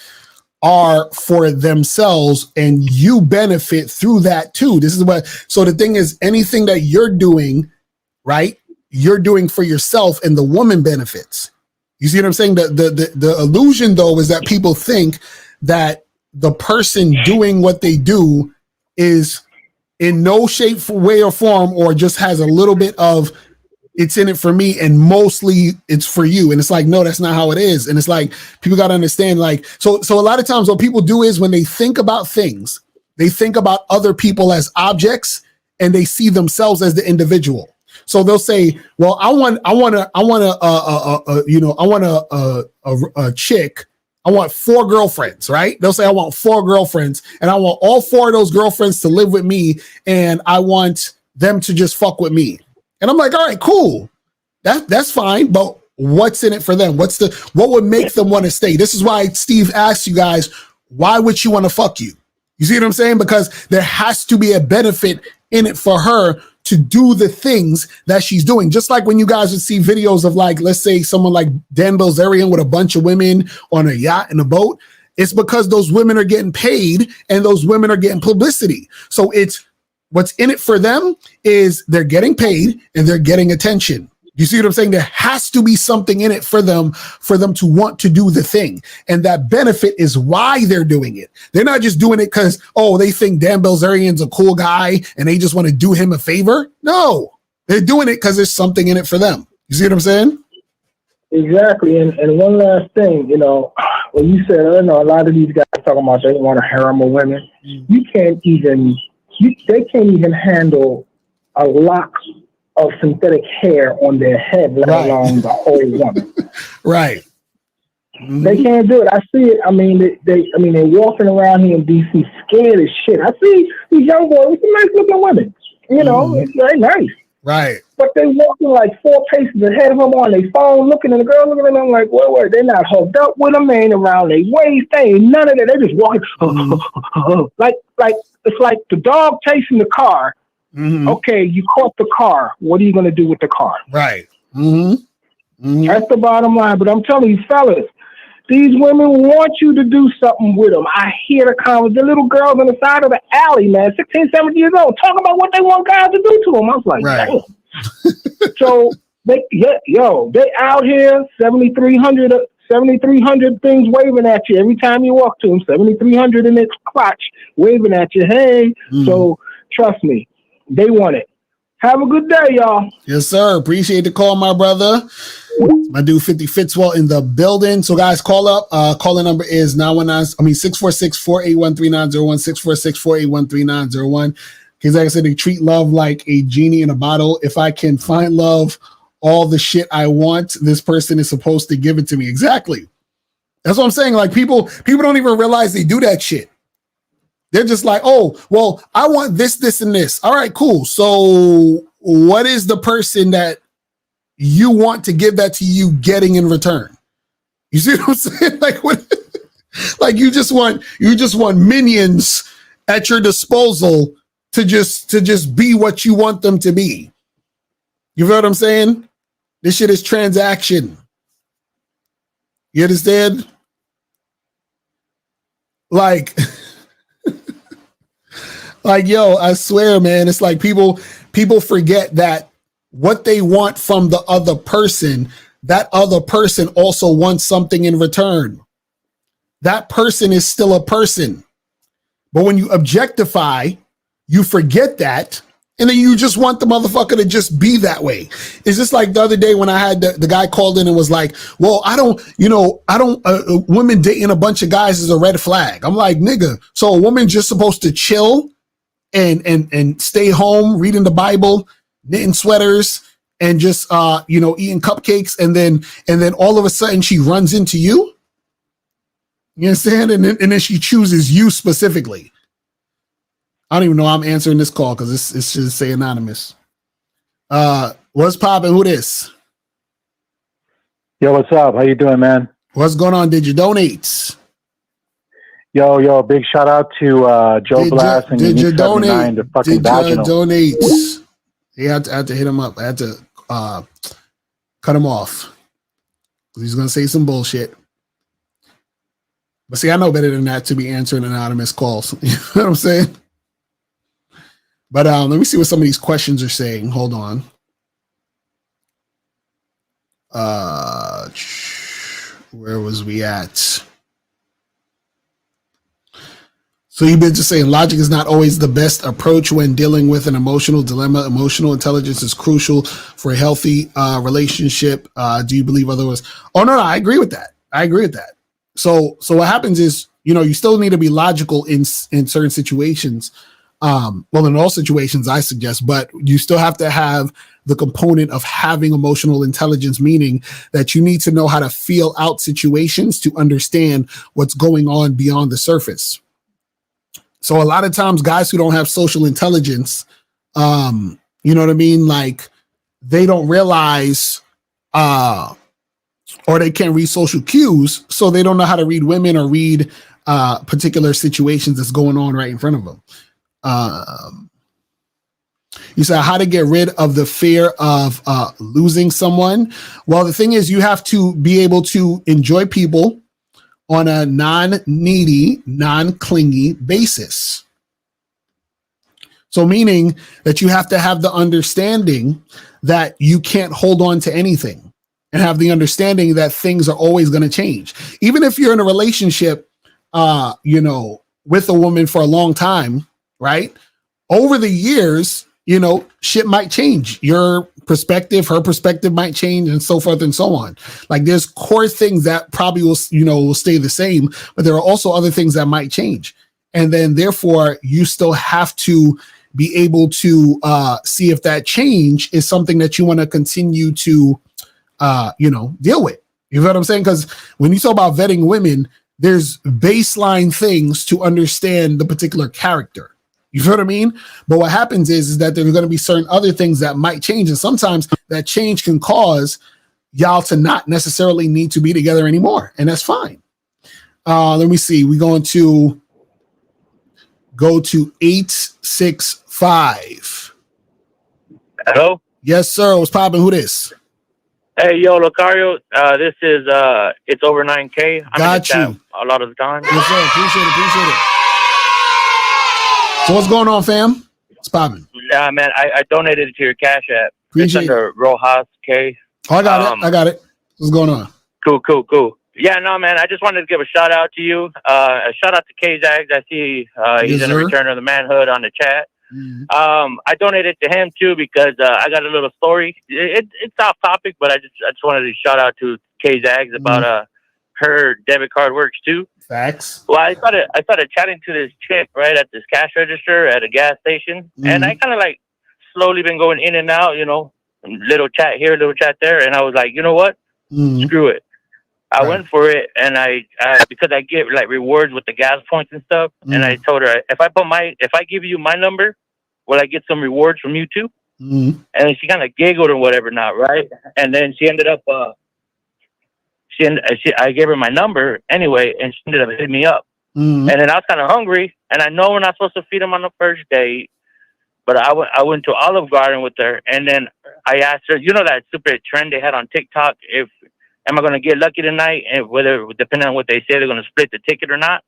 are for themselves, and you benefit through that too. So the thing is, anything that you're doing, right, you're doing for yourself, and the woman benefits. You see what I'm saying? The illusion though is that people think that the person doing what they do is in no shape, way, or form, or just has a little bit of it's in it for me and mostly it's for you. And it's like, no, that's not how it is. And it's like, people got to understand, like, so a lot of times what people do is when they think about things, they think about other people as objects and they see themselves as the individual. So they'll say, well, I want a chick. I want 4 girlfriends, right? They'll say, I want 4 girlfriends and I want all 4 of those girlfriends to live with me. And I want them to just fuck with me. And I'm like, all right, cool. That's fine. But what's in it for them? What would make them want to stay? This is why Steve asked you guys, why would she want to fuck you? You see what I'm saying? Because there has to be a benefit in it for her to do the things that she's doing. Just like when you guys would see videos of, like, let's say someone like Dan Bilzerian with a bunch of women on a yacht and a boat. It's because those women are getting paid and those women are getting publicity. So what's in it for them is they're getting paid and they're getting attention. You see what I'm saying? There has to be something in it for them to want to do the thing. And that benefit is why they're doing it. They're not just doing it because, they think Dan Bilzerian's a cool guy and they just want to do him a favor. No, they're doing it because there's something in it for them. You see what I'm saying? Exactly. And one last thing, when you said, a lot of these guys talking about they want a harem of women, they can't even handle a lock of synthetic hair on their head, let alone the whole woman. Right. They can't do it. I see it. I mean, they're walking around here in DC scared as shit. I see these young boys with some nice looking women. You know, it's very nice. Right. But they walking like 4 paces ahead of them on their phone, looking, and the girl looking at them like, wait, they're not hooked up with them, they ain't around their waist, they ain't none of that. They're just walking like it's like the dog chasing the car. Okay, you caught the car. What are you gonna do with the car? Right. That's the bottom line. But I'm telling you, fellas, these women want you to do something with them. I hear the little girls on the side of the alley, man, 16, 17 years old, talking about what they want guys to do to them. I was like, damn. So they out here, 7,300 things waving at you every time you walk to them. 7,300 in its clutch waving at you. Hey, so trust me, they want it. Have a good day, y'all. Yes, sir. Appreciate the call, my brother. My dude 50 Fitzwell in the building. So guys, call up. Calling number is 646-481-3901, 646-481-3901. Because like I said, they treat love like a genie in a bottle. If I can find love, all the shit I want, this person is supposed to give it to me. Exactly. That's what I'm saying. Like people don't even realize they do that shit. They're just like, oh, well, I want this, this, and this. All right, cool. So what is the person that you want to give that to you getting in return? You see what I'm saying? Like what? Like you just want minions at your disposal to just be what you want them to be. You feel what I'm saying? This shit is transaction. You understand? Like, like, yo, I swear, man, it's like people forget that what they want from the other person, that other person also wants something in return. That person is still a person. But when you objectify, you forget that, and then you just want the motherfucker to just be that way. It's just like the other day when I had the guy called in and was like, well, women dating a bunch of guys is a red flag. I'm like, nigga, so a woman just supposed to chill and stay home, reading the Bible, knitting sweaters, and just eating cupcakes, and then all of a sudden she runs into you? You understand? And then she chooses you specifically. I don't even know how I'm answering this call because it's just say anonymous. What's poppin'? Who this? Yo, what's up? How you doing, man? What's going on? Did you donate? Yo, big shout out to Joe Blast and did you donate? The fucking did you donate? Yeah, I had to hit him up. I had to cut him off. He's gonna say some bullshit. But see, I know better than that to be answering anonymous calls. You know what I'm saying? But let me see what some of these questions are saying. Hold on. Where was we at? So you've been just saying logic is not always the best approach when dealing with an emotional dilemma. Emotional intelligence is crucial for a healthy relationship. Do you believe otherwise? Oh, no, I agree with that. So what happens is, you still need to be logical in certain situations. Well, in all situations, I suggest, but you still have to have the component of having emotional intelligence, meaning that you need to know how to feel out situations to understand what's going on beyond the surface. So a lot of times guys who don't have social intelligence, you know what I mean? Like they don't realize, or they can't read social cues. So they don't know how to read women or read particular situations that's going on right in front of them. You said how to get rid of the fear of losing someone. Well, the thing is, you have to be able to enjoy people on a non-needy, non-clingy basis. So meaning that you have to have the understanding that you can't hold on to anything, and have the understanding that things are always going to change. Even if you're in a relationship, with a woman for a long time, right? Over the years, shit might change. Your perspective, her perspective might change, and so forth and so on. Like there's core things that probably will stay the same, but there are also other things that might change. And then therefore you still have to be able to see if that change is something that you want to continue to, deal with. You know what I'm saying? Because when you talk about vetting women, there's baseline things to understand the particular character. You feel what I mean? But what happens is that there's going to be certain other things that might change. And sometimes that change can cause y'all to not necessarily need to be together anymore. And that's fine. Let me see. We're going to go to 865. Hello? Yes, sir. What's popping? Who this? Hey, yo, Lucario. This is, it's over 9K. Got you. A lot of the time. Yes, sir. Appreciate it. So what's going on, fam? What's popping? Yeah, man, I donated it to your Cash App. Appreciate it's under Rojas K. Oh, I got it. What's going on? Cool. Yeah, no, man, I just wanted to give a shout out to you. A shout out to K-Zags. I see he's in the Return of the Manhood on the chat. Mm-hmm. I donated to him too because I got a little story. It's off topic, but I just wanted to shout out to K-Zags about her debit card works too. Facts. Well, I started chatting to this chick right at this cash register at a gas station, and I kind of like slowly been going in and out, little chat here, little chat there, and I was like, you know what? Screw it. I went for it, and I because I get like rewards with the gas points and stuff, and I told her if I give you my number, will I get some rewards from you too? And then she kind of giggled or whatever, not right, and then she ended up. I gave her my number anyway, and she ended up hitting me up. And then I was kind of hungry, and I know we're not supposed to feed them on the first date, but I went to Olive Garden with her, and then I asked her, that super trend they had on TikTok, am I going to get lucky tonight, and whether, depending on what they say, they're going to split the ticket or not.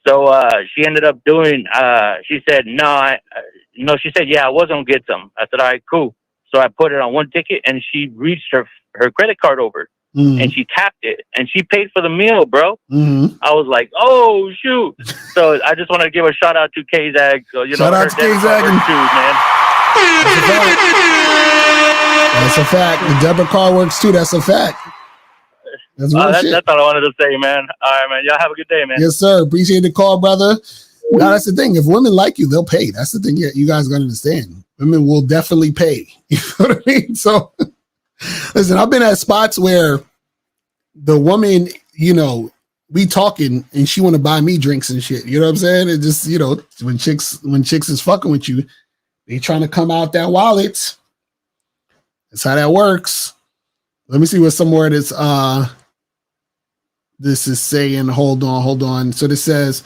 So she ended up doing, she said, she said, yeah, I was going to get some. I said, all right, cool. So I put it on one ticket, and she reached her credit card over. And she tapped it, and she paid for the meal, bro. I was like, "Oh shoot!" So I just want to give a shout out to K-Zag. So, shout out to K-Zag, man. That's a fact. The debit card works too. That's a fact. That's all I wanted to say, man. All right, man. Y'all have a good day, man. Yes, sir. Appreciate the call, brother. Now that's the thing. If women like you, they'll pay. That's the thing. You guys gotta understand. Women will definitely pay. You know what I mean? So. Listen, I've been at spots where the woman, we talking and she want to buy me drinks and shit. You know what I'm saying? It just, when chicks is fucking with you, they trying to come out that wallet. That's how that works. Let me see what some more this is saying. Hold on. So this says,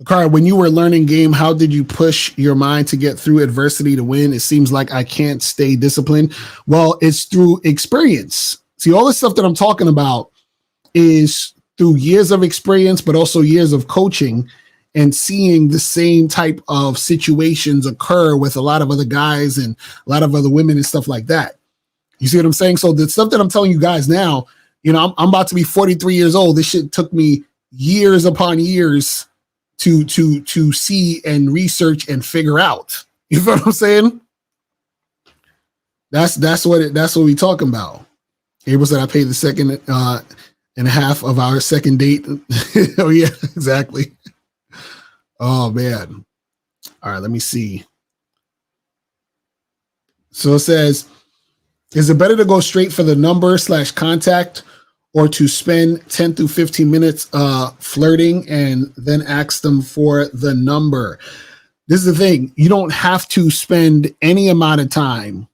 Cara, when you were learning game, how did you push your mind to get through adversity to win? It seems like I can't stay disciplined. Well, it's through experience. See, all this stuff that I'm talking about is through years of experience, but also years of coaching and seeing the same type of situations occur with a lot of other guys and a lot of other women and stuff like that. You see what I'm saying? So the stuff that I'm telling you guys now, I'm about to be 43 years old. This shit took me years upon years to see and research and figure out. You feel what I'm saying? That's what we talking about. Abel said I paid the second and a half of our second date. Oh yeah, exactly. Oh man. All right, let me see. So it says, is it better to go straight for the number / contact, or to spend 10 to 15 minutes flirting and then ask them for the number? This is the thing. You don't have to spend any amount of time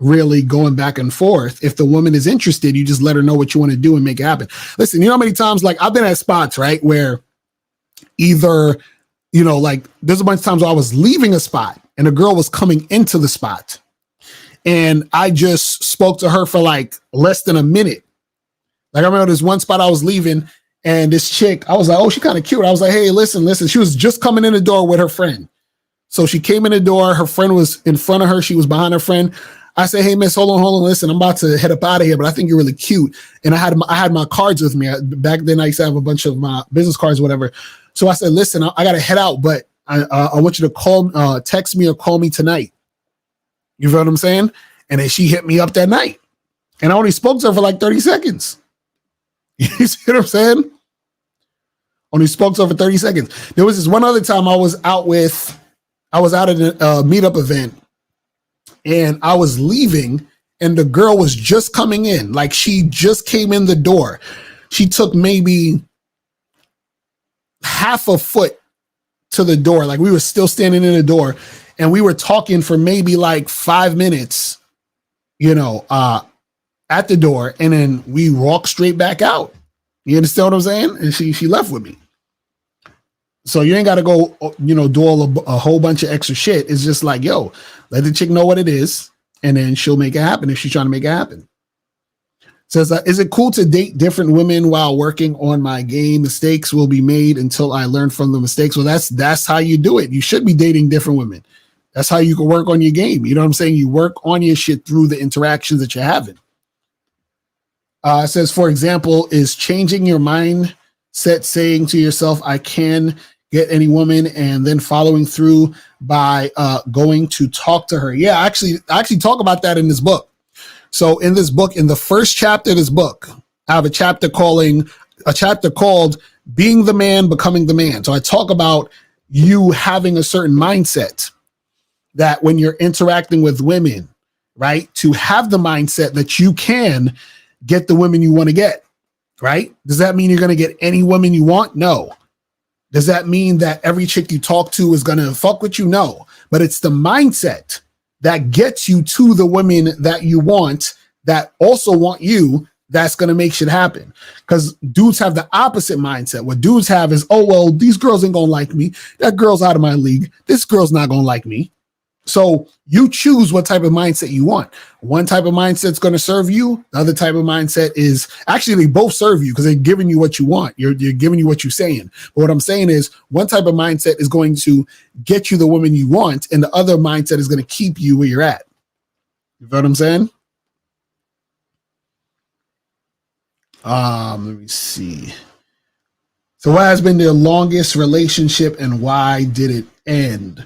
really going back and forth. If the woman is interested, you just let her know what you want to do and make it happen. Listen, you know how many times, like, I've been at spots, right, where either, like, there's a bunch of times where I was leaving a spot and a girl was coming into the spot, and I just spoke to her for like less than a minute. Like, I remember this one spot I was leaving, and this chick, I was like, oh, she kind of cute. I was like, hey, listen. She was just coming in the door with her friend. So she came in the door. Her friend was in front of her. She was behind her friend. I said, hey, miss, hold on. Listen, I'm about to head up out of here, but I think you're really cute. And I had my cards with me. Back then, I used to have a bunch of my business cards, whatever. So I said, listen, I got to head out, but I want you to text me or call me tonight. You feel what I'm saying? And then she hit me up that night. And I only spoke to her for like 30 seconds. You see what I'm saying? Only spoke to her for 30 seconds. There was this one other time I was out with I was out at a meetup event and I was leaving and the girl was just coming in. Like she just came in the door. She took maybe half a foot to the door. Like we were still standing in the door and we were talking for maybe like 5 minutes, at the door. And then we walked straight back out. You understand what I'm saying? And she left with me. So you ain't got to go, do a whole bunch of extra shit. It's just like, yo, let the chick know what it is, and then she'll make it happen if she's trying to make it happen. Says, is it cool to date different women while working on my game? Mistakes will be made until I learn from the mistakes. Well, that's how you do it. You should be dating different women. That's how you can work on your game. You know what I'm saying? You work on your shit through the interactions that you're having. It says, for example, is changing your mindset saying to yourself, I can get any woman, and then following through by going to talk to her. Yeah, I actually talk about that in this book. So in this book, in the first chapter of this book, I have a chapter called Being the Man, Becoming the Man. So I talk about you having a certain mindset that when you're interacting with women, right, to have the mindset that you can get the women you want to get, right? Does that mean you're going to get any woman you want? No. Does that mean that every chick you talk to is going to fuck with you? No. But it's the mindset that gets you to the women that you want, that also want you, that's going to make shit happen. Because dudes have the opposite mindset. What dudes have is, oh, well, these girls ain't going to like me. That girl's out of my league. This girl's not going to like me. So you choose what type of mindset you want. One type of mindset is going to serve you. The other type of mindset is actually, they both serve you because they're giving you what you want. You're giving you what you're saying. But what I'm saying is one type of mindset is going to get you the woman you want, and the other mindset is going to keep you where you're at. You know what I'm saying? Let me see. So what has been the longest relationship and why did it end?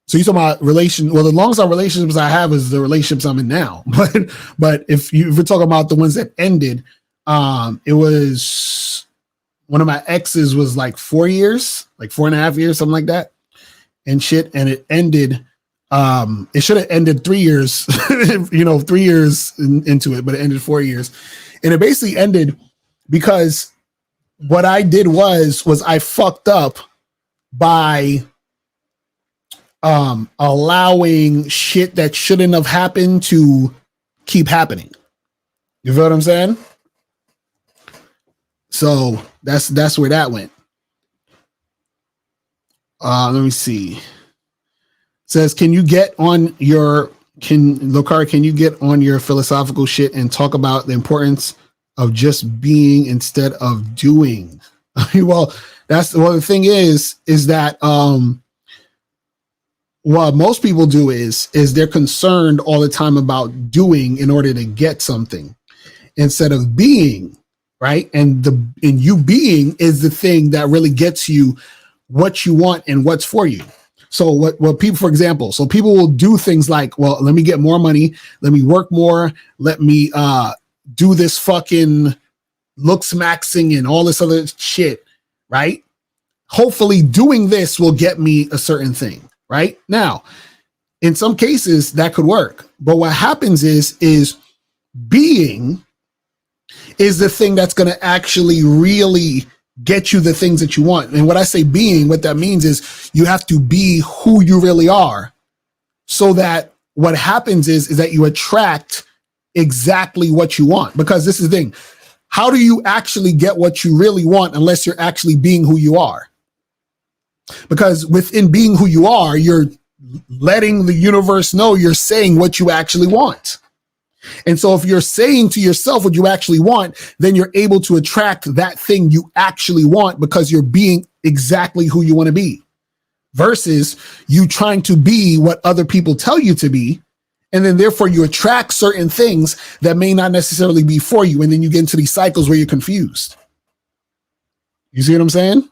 So you talking about the longest relationships I have is the relationships I'm in now. But if we're talking about the ones that ended, it was one of my exes was like 4 years, like 4.5 years, something like that, and shit. And it ended. It should have ended 3 years, 3 years into it, but it ended 4 years, and it basically ended because what I did was I fucked up by allowing shit that shouldn't have happened to keep happening. You feel what I'm saying? So that's where that went. Let me see. It says, can you get on your philosophical shit and talk about the importance of just being instead of doing? Well, the thing is that what most people do is they're concerned all the time about doing in order to get something instead of being, right? And you being is the thing that really gets you what you want and what's for you. So what people, for example, so people will do things like, well, let me get more money, let me work more, let me do this fucking looks maxing and all this other shit, right? Hopefully doing this will get me a certain thing. Right now, in some cases that could work, but what happens is being is the thing that's going to actually really get you the things that you want. And when I say being, what that means is you have to be who you really are, so that what happens is that you attract exactly what you want. Because this is the thing, how do you actually get what you really want unless you're actually being who you are? Because within being who you are, you're letting the universe know you're saying what you actually want. And so if you're saying to yourself what you actually want, then you're able to attract that thing you actually want because you're being exactly who you want to be, versus you trying to be what other people tell you to be. And then therefore you attract certain things that may not necessarily be for you. And then you get into these cycles where you're confused. You see what I'm saying?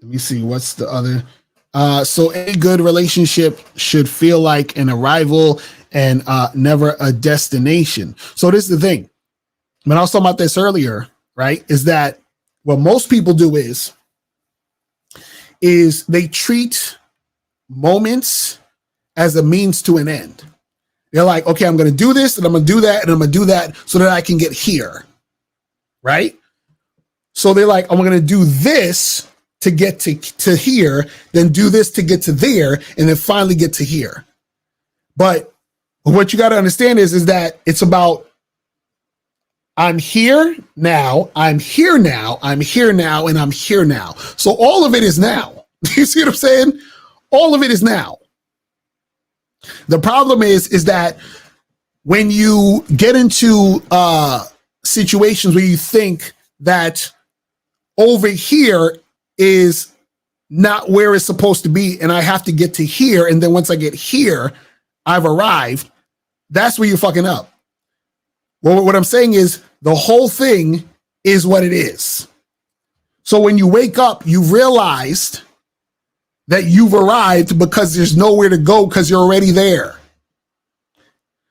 Let me see. What's the other? So a good relationship should feel like an arrival and never a destination. So this is the thing. When I was talking about this earlier, right, is that what most people do is they treat moments as a means to an end. They're like, okay, I'm going to do this and I'm going to do that and I'm going to do that so that I can get here. Right? So they're like, I'm going to do this to get to here, then do this to get to there, and then finally get to here. But what you got to understand is that it's about I'm here now, I'm here now, I'm here now, and I'm here now. So all of it is now. You see what I'm saying? All of it is now. The problem is that when you get into situations where you think that over here is not where it's supposed to be, and I have to get to here, and then once I get here, I've arrived, that's where you're fucking up. Well, what I'm saying is the whole thing is what it is. So when you wake up, you realized that you've arrived because there's nowhere to go because you're already there.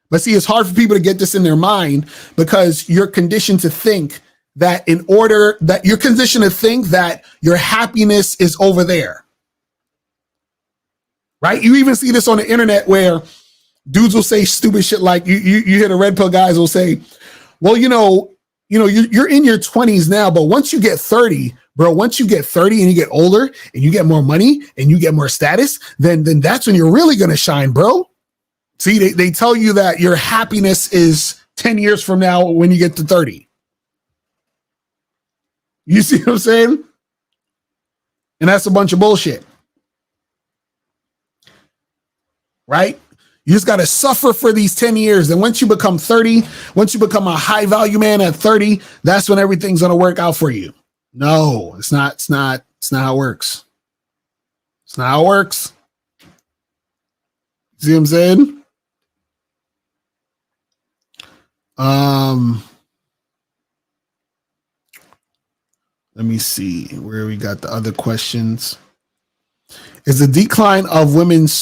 But see, it's hard for people to get this in their mind because you're conditioned to think that you're conditioned to think that your happiness is over there. Right? You even see this on the internet where dudes will say stupid shit like you hear the red pill guys will say, well, you're in your 20s now, but once you get 30, bro, once you get 30 and you get older and you get more money and you get more status, then that's when you're really going to shine, bro. See, they tell you that your happiness is 10 years from now when you get to 30. You see what I'm saying? And that's a bunch of bullshit. Right? You just got to suffer for these 10 years. And once you become 30, once you become a high value man at 30, that's when everything's going to work out for you. No, it's not how it works. It's not how it works. See what I'm saying? Let me see where we got the other questions. Is the decline of women's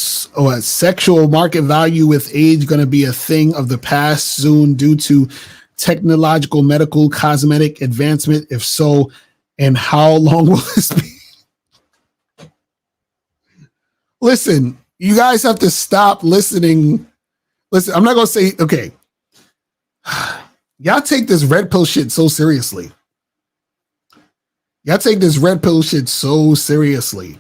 sexual market value with age going to be a thing of the past soon due to technological, medical, cosmetic advancement? If so, and how long will this be? Listen, you guys have to stop listening. Listen, I'm not going to say, okay. Y'all take this red pill shit so seriously. Y'all take this red pill shit so seriously.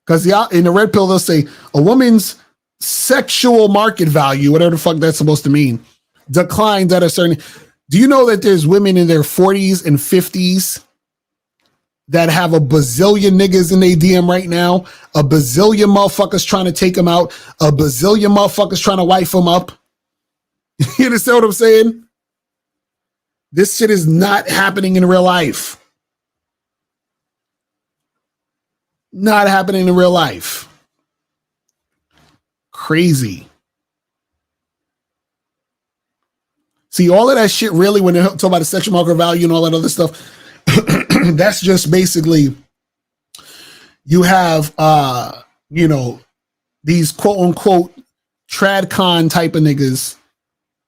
Because y'all in the red pill, they'll say a woman's sexual market value, whatever the fuck that's supposed to mean, declines at a certain. Do you know that there's women in their 40s and 50s that have a bazillion niggas in their DM right now? A bazillion motherfuckers trying to take them out. A bazillion motherfuckers trying to wife them up. You understand what I'm saying? This shit is not happening in real life. Not happening in real life. Crazy. See, all of that shit really, when they talk about the sexual market value and all that other stuff, that's just basically you have, these quote unquote tradcon type of niggas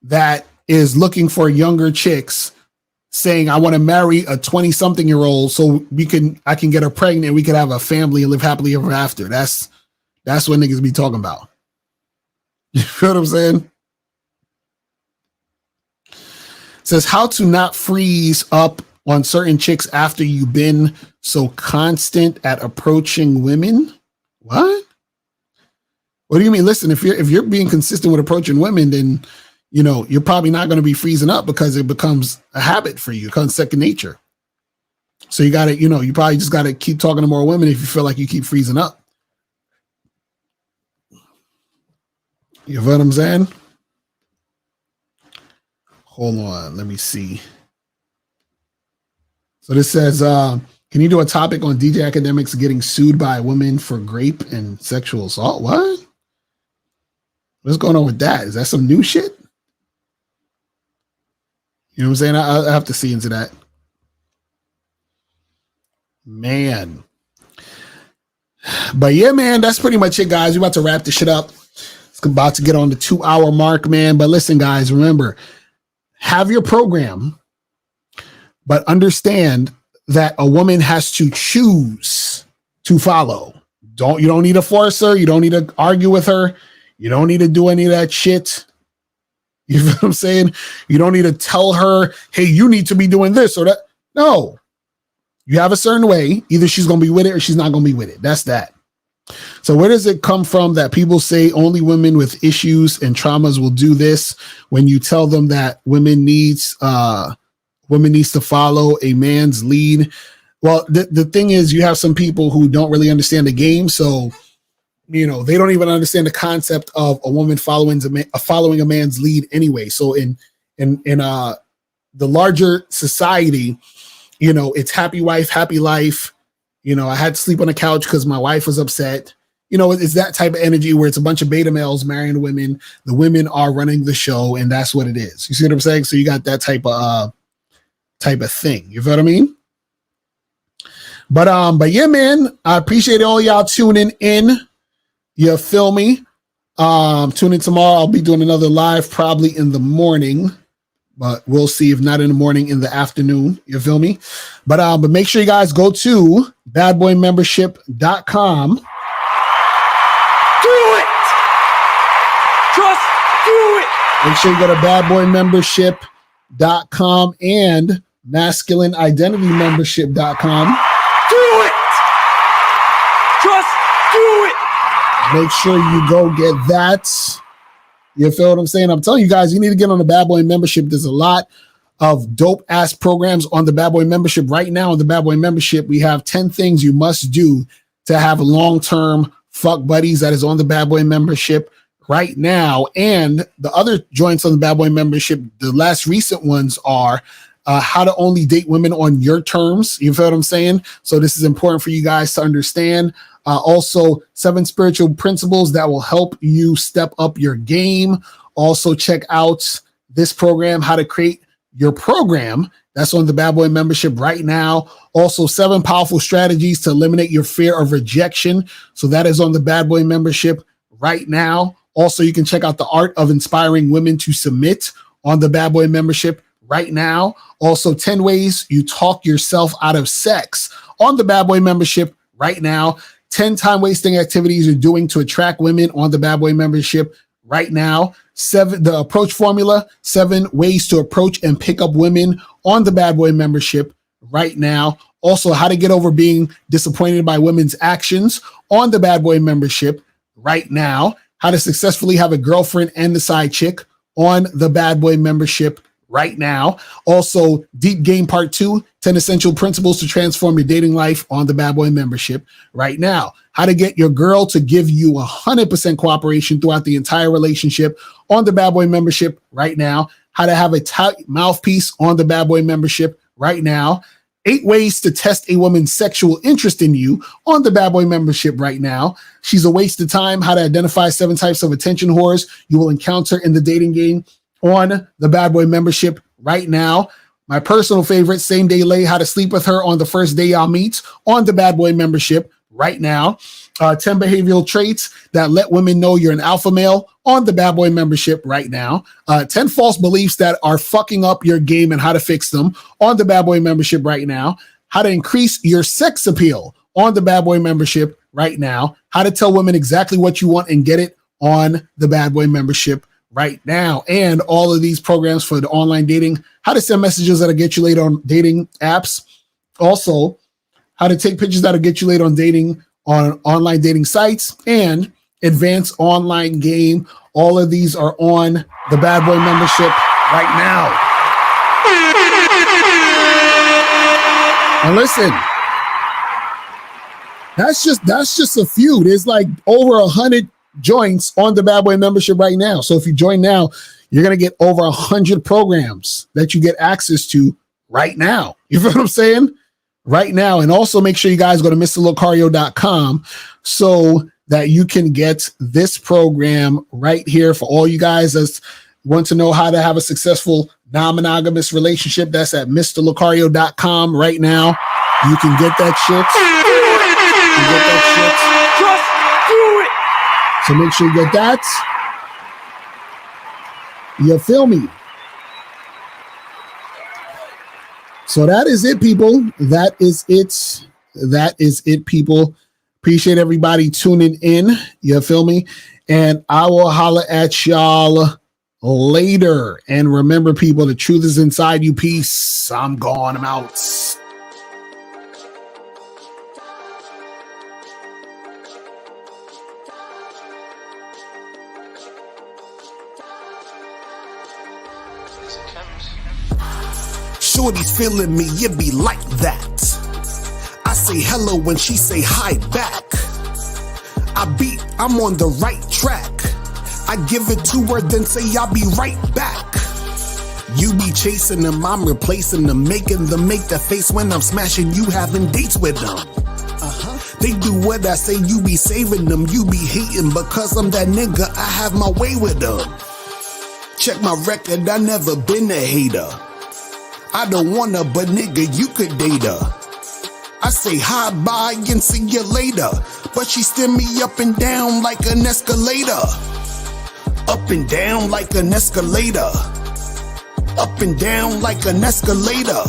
that is looking for younger chicks saying, I want to marry a 20-something-year-old so I can get her pregnant and we can have a family and live happily ever after. That's what niggas be talking about. You feel what I'm saying? It says how to not freeze up on certain chicks after you've been so constant at approaching women. What? What do you mean? Listen, if you're being consistent with approaching women, then you're probably not going to be freezing up because it becomes a habit for you. It becomes second nature. So you got to, you probably just got to keep talking to more women if you feel like you keep freezing up. You know what I'm saying? Hold on. Let me see. So this says, can you do a topic on DJ Academics getting sued by a woman for rape and sexual assault? What? What's going on with that? Is that some new shit? You know what I'm saying? I have to see into that. Man. But yeah, man, that's pretty much it, guys. We're about to wrap this shit up. It's about to get on the 2-hour mark, man. But listen, guys, remember, have your program. but understand that a woman has to choose to follow. You don't need to force her. You don't need to argue with her. You don't need to do any of that shit. You know what I'm saying? You don't need to tell her, hey, you need to be doing this or that. No. You have a certain way. Either she's going to be with it or she's not going to be with it. That's that. So where does it come from that people say only women with issues and traumas will do this when you tell them that women needs to follow a man's lead? Well, the thing is, you have some people who don't really understand the game. So, they don't even understand the concept of a woman following a man's lead anyway. So in the larger society, it's happy wife, happy life. I had to sleep on the couch because my wife was upset. It's that type of energy where it's a bunch of beta males marrying women. The women are running the show, and that's what it is. You see what I'm saying? So you got that type of thing. You feel what I mean? But yeah, man, I appreciate all y'all tuning in. You feel me? Tune in tomorrow. I'll be doing another live probably in the morning, but we'll see. If not in the morning, in the afternoon. You feel me? But make sure you guys go to badboymembership.com. Do it! Just do it! Make sure you go to badboymembership.com and masculineidentitymembership.com. Do it! Just do it! Make sure you go get that. You feel what I'm saying? I'm telling you guys, you need to get on the Bad Boy membership. There's a lot of dope ass programs on the Bad Boy membership. Right now on the Bad Boy membership, we have 10 things you must do to have long-term fuck buddies. That is on the Bad Boy membership right now. And the other joints on the Bad Boy membership, the last recent ones are how to only date women on your terms. You feel what I'm saying? So this is important for you guys to understand. Also, 7 spiritual principles that will help you step up your game. Also, check out this program, how to create your program. That's on the Bad Boy membership right now. Also, 7 powerful strategies to eliminate your fear of rejection. So that is on the Bad Boy membership right now. Also, you can check out the art of inspiring women to submit on the Bad Boy membership right now. Also, 10 ways you talk yourself out of sex on the Bad Boy membership right now. 10 time wasting activities you're doing to attract women on the Bad Boy membership right now. 7, the approach formula, 7 ways to approach and pick up women on the Bad Boy membership right now. Also, how to get over being disappointed by women's actions on the Bad Boy membership right now. How to successfully have a girlfriend and the side chick on the Bad Boy membership right now. Also, Deep Game Part 2, 10 essential principles to transform your dating life on the Bad Boy membership right now. How to get your girl to give you 100% cooperation throughout the entire relationship on the Bad Boy membership right now. How to have a tight mouthpiece on the Bad Boy membership right now. 8 ways to test a woman's sexual interest in you on the Bad Boy membership right now. She's a waste of time. How to identify 7 types of attention whores you will encounter in the dating game on the Bad Boy membership right now. My personal favorite, Same Day Lay, how to sleep with her on the first day y'all meet on the Bad Boy membership right now. 10 behavioral traits that let women know you're an alpha male on the Bad Boy membership right now. 10 false beliefs that are fucking up your game and how to fix them on the Bad Boy membership right now. How to increase your sex appeal on the Bad Boy membership right now. How to tell women exactly what you want and get it on the Bad Boy membership right now. And all of these programs for the online dating, how to send messages that'll get you laid on dating apps. Also, how to take pictures that'll get you laid on dating on online dating sites and advanced online game. All of these are on the Bad Boy membership right now. And listen, that's just a few. There's like over 100 joints on the Bad Boy membership right now. So if you join now, you're going to get over 100 programs that you get access to right now. You feel what I'm saying? Right now. And also make sure you guys go to MrLocario.com so that you can get this program right here for all you guys that want to know how to have a successful non-monogamous relationship. That's at MrLocario.com right now. You can get that shit. You can get that shit. Just do it! So make sure you get that. You feel me? So that is it, people. That is it. That is it, people. Appreciate everybody tuning in. You feel me? And I will holler at y'all later. And remember, people, the truth is inside you. Peace. I'm gone. I'm out. Shorty's feeling me, it be like that. I say hello when she say hi back. I'm on the right track. I give it to her, then say I'll be right back. You be chasing them, I'm replacing them, making them make the face when I'm smashing you, having dates with them. They do what I say, you be saving them, you be hating because I'm that nigga, I have my way with them. Check my record, I never been a hater. I don't wanna, but nigga, you could date her. I say hi, bye, and see you later. But she steer me up and down like an escalator. Up and down like an escalator. Up and down like an escalator.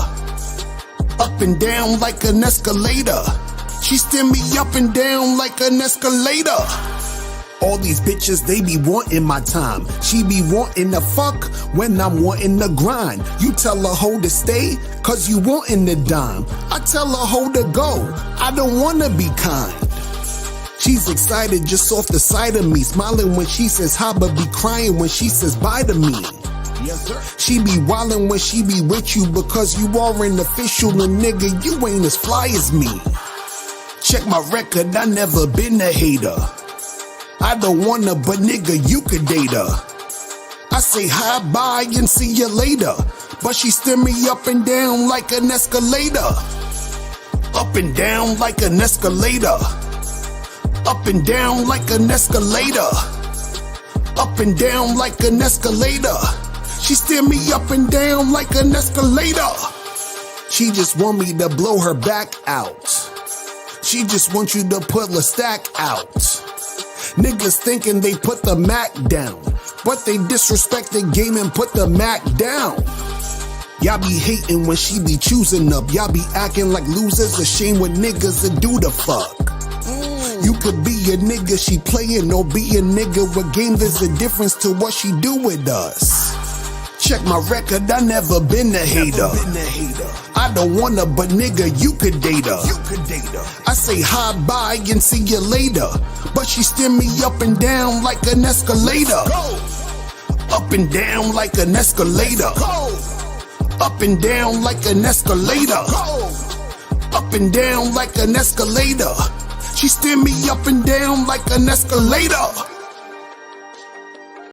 Up and down like an escalator. She steer me up and down like an escalator. All these bitches, they be wanting my time. She be wanting to fuck when I'm wanting to grind. You tell a hoe to stay, cause you wanting to dime. I tell a hoe to go, I don't wanna be kind. She's excited just off the side of me, smiling when she says hi, but be crying when she says bye to me. Yes, sir. She be wildin' when she be with you because you are an official and nigga, you ain't as fly as me. Check my record, I never been a hater. I don't wanna, but nigga, you could date her. I say hi, bye, and see you later. But she steer me up and down like an escalator. Up and down like an escalator. Up and down like an escalator. Up and down like an escalator. She steer me up and down like an escalator. She just want me to blow her back out. She just want you to put the stack out. Niggas thinking they put the Mac down, but they disrespect the game and put the Mac down. Y'all be hating when she be choosing up. Y'all be acting like losers, ashamed when niggas that do the fuck. You could be a nigga she playin' or be a nigga with game. There's a difference to what she do with us. Check my record, I never been a hater. I don't wanna, but nigga, you could date her. I say hi, bye, and see you later. But she steer me up and down like an escalator. Up and down like an escalator. Up and down like an escalator. Up and down like an escalator. She steer me up and down like an escalator.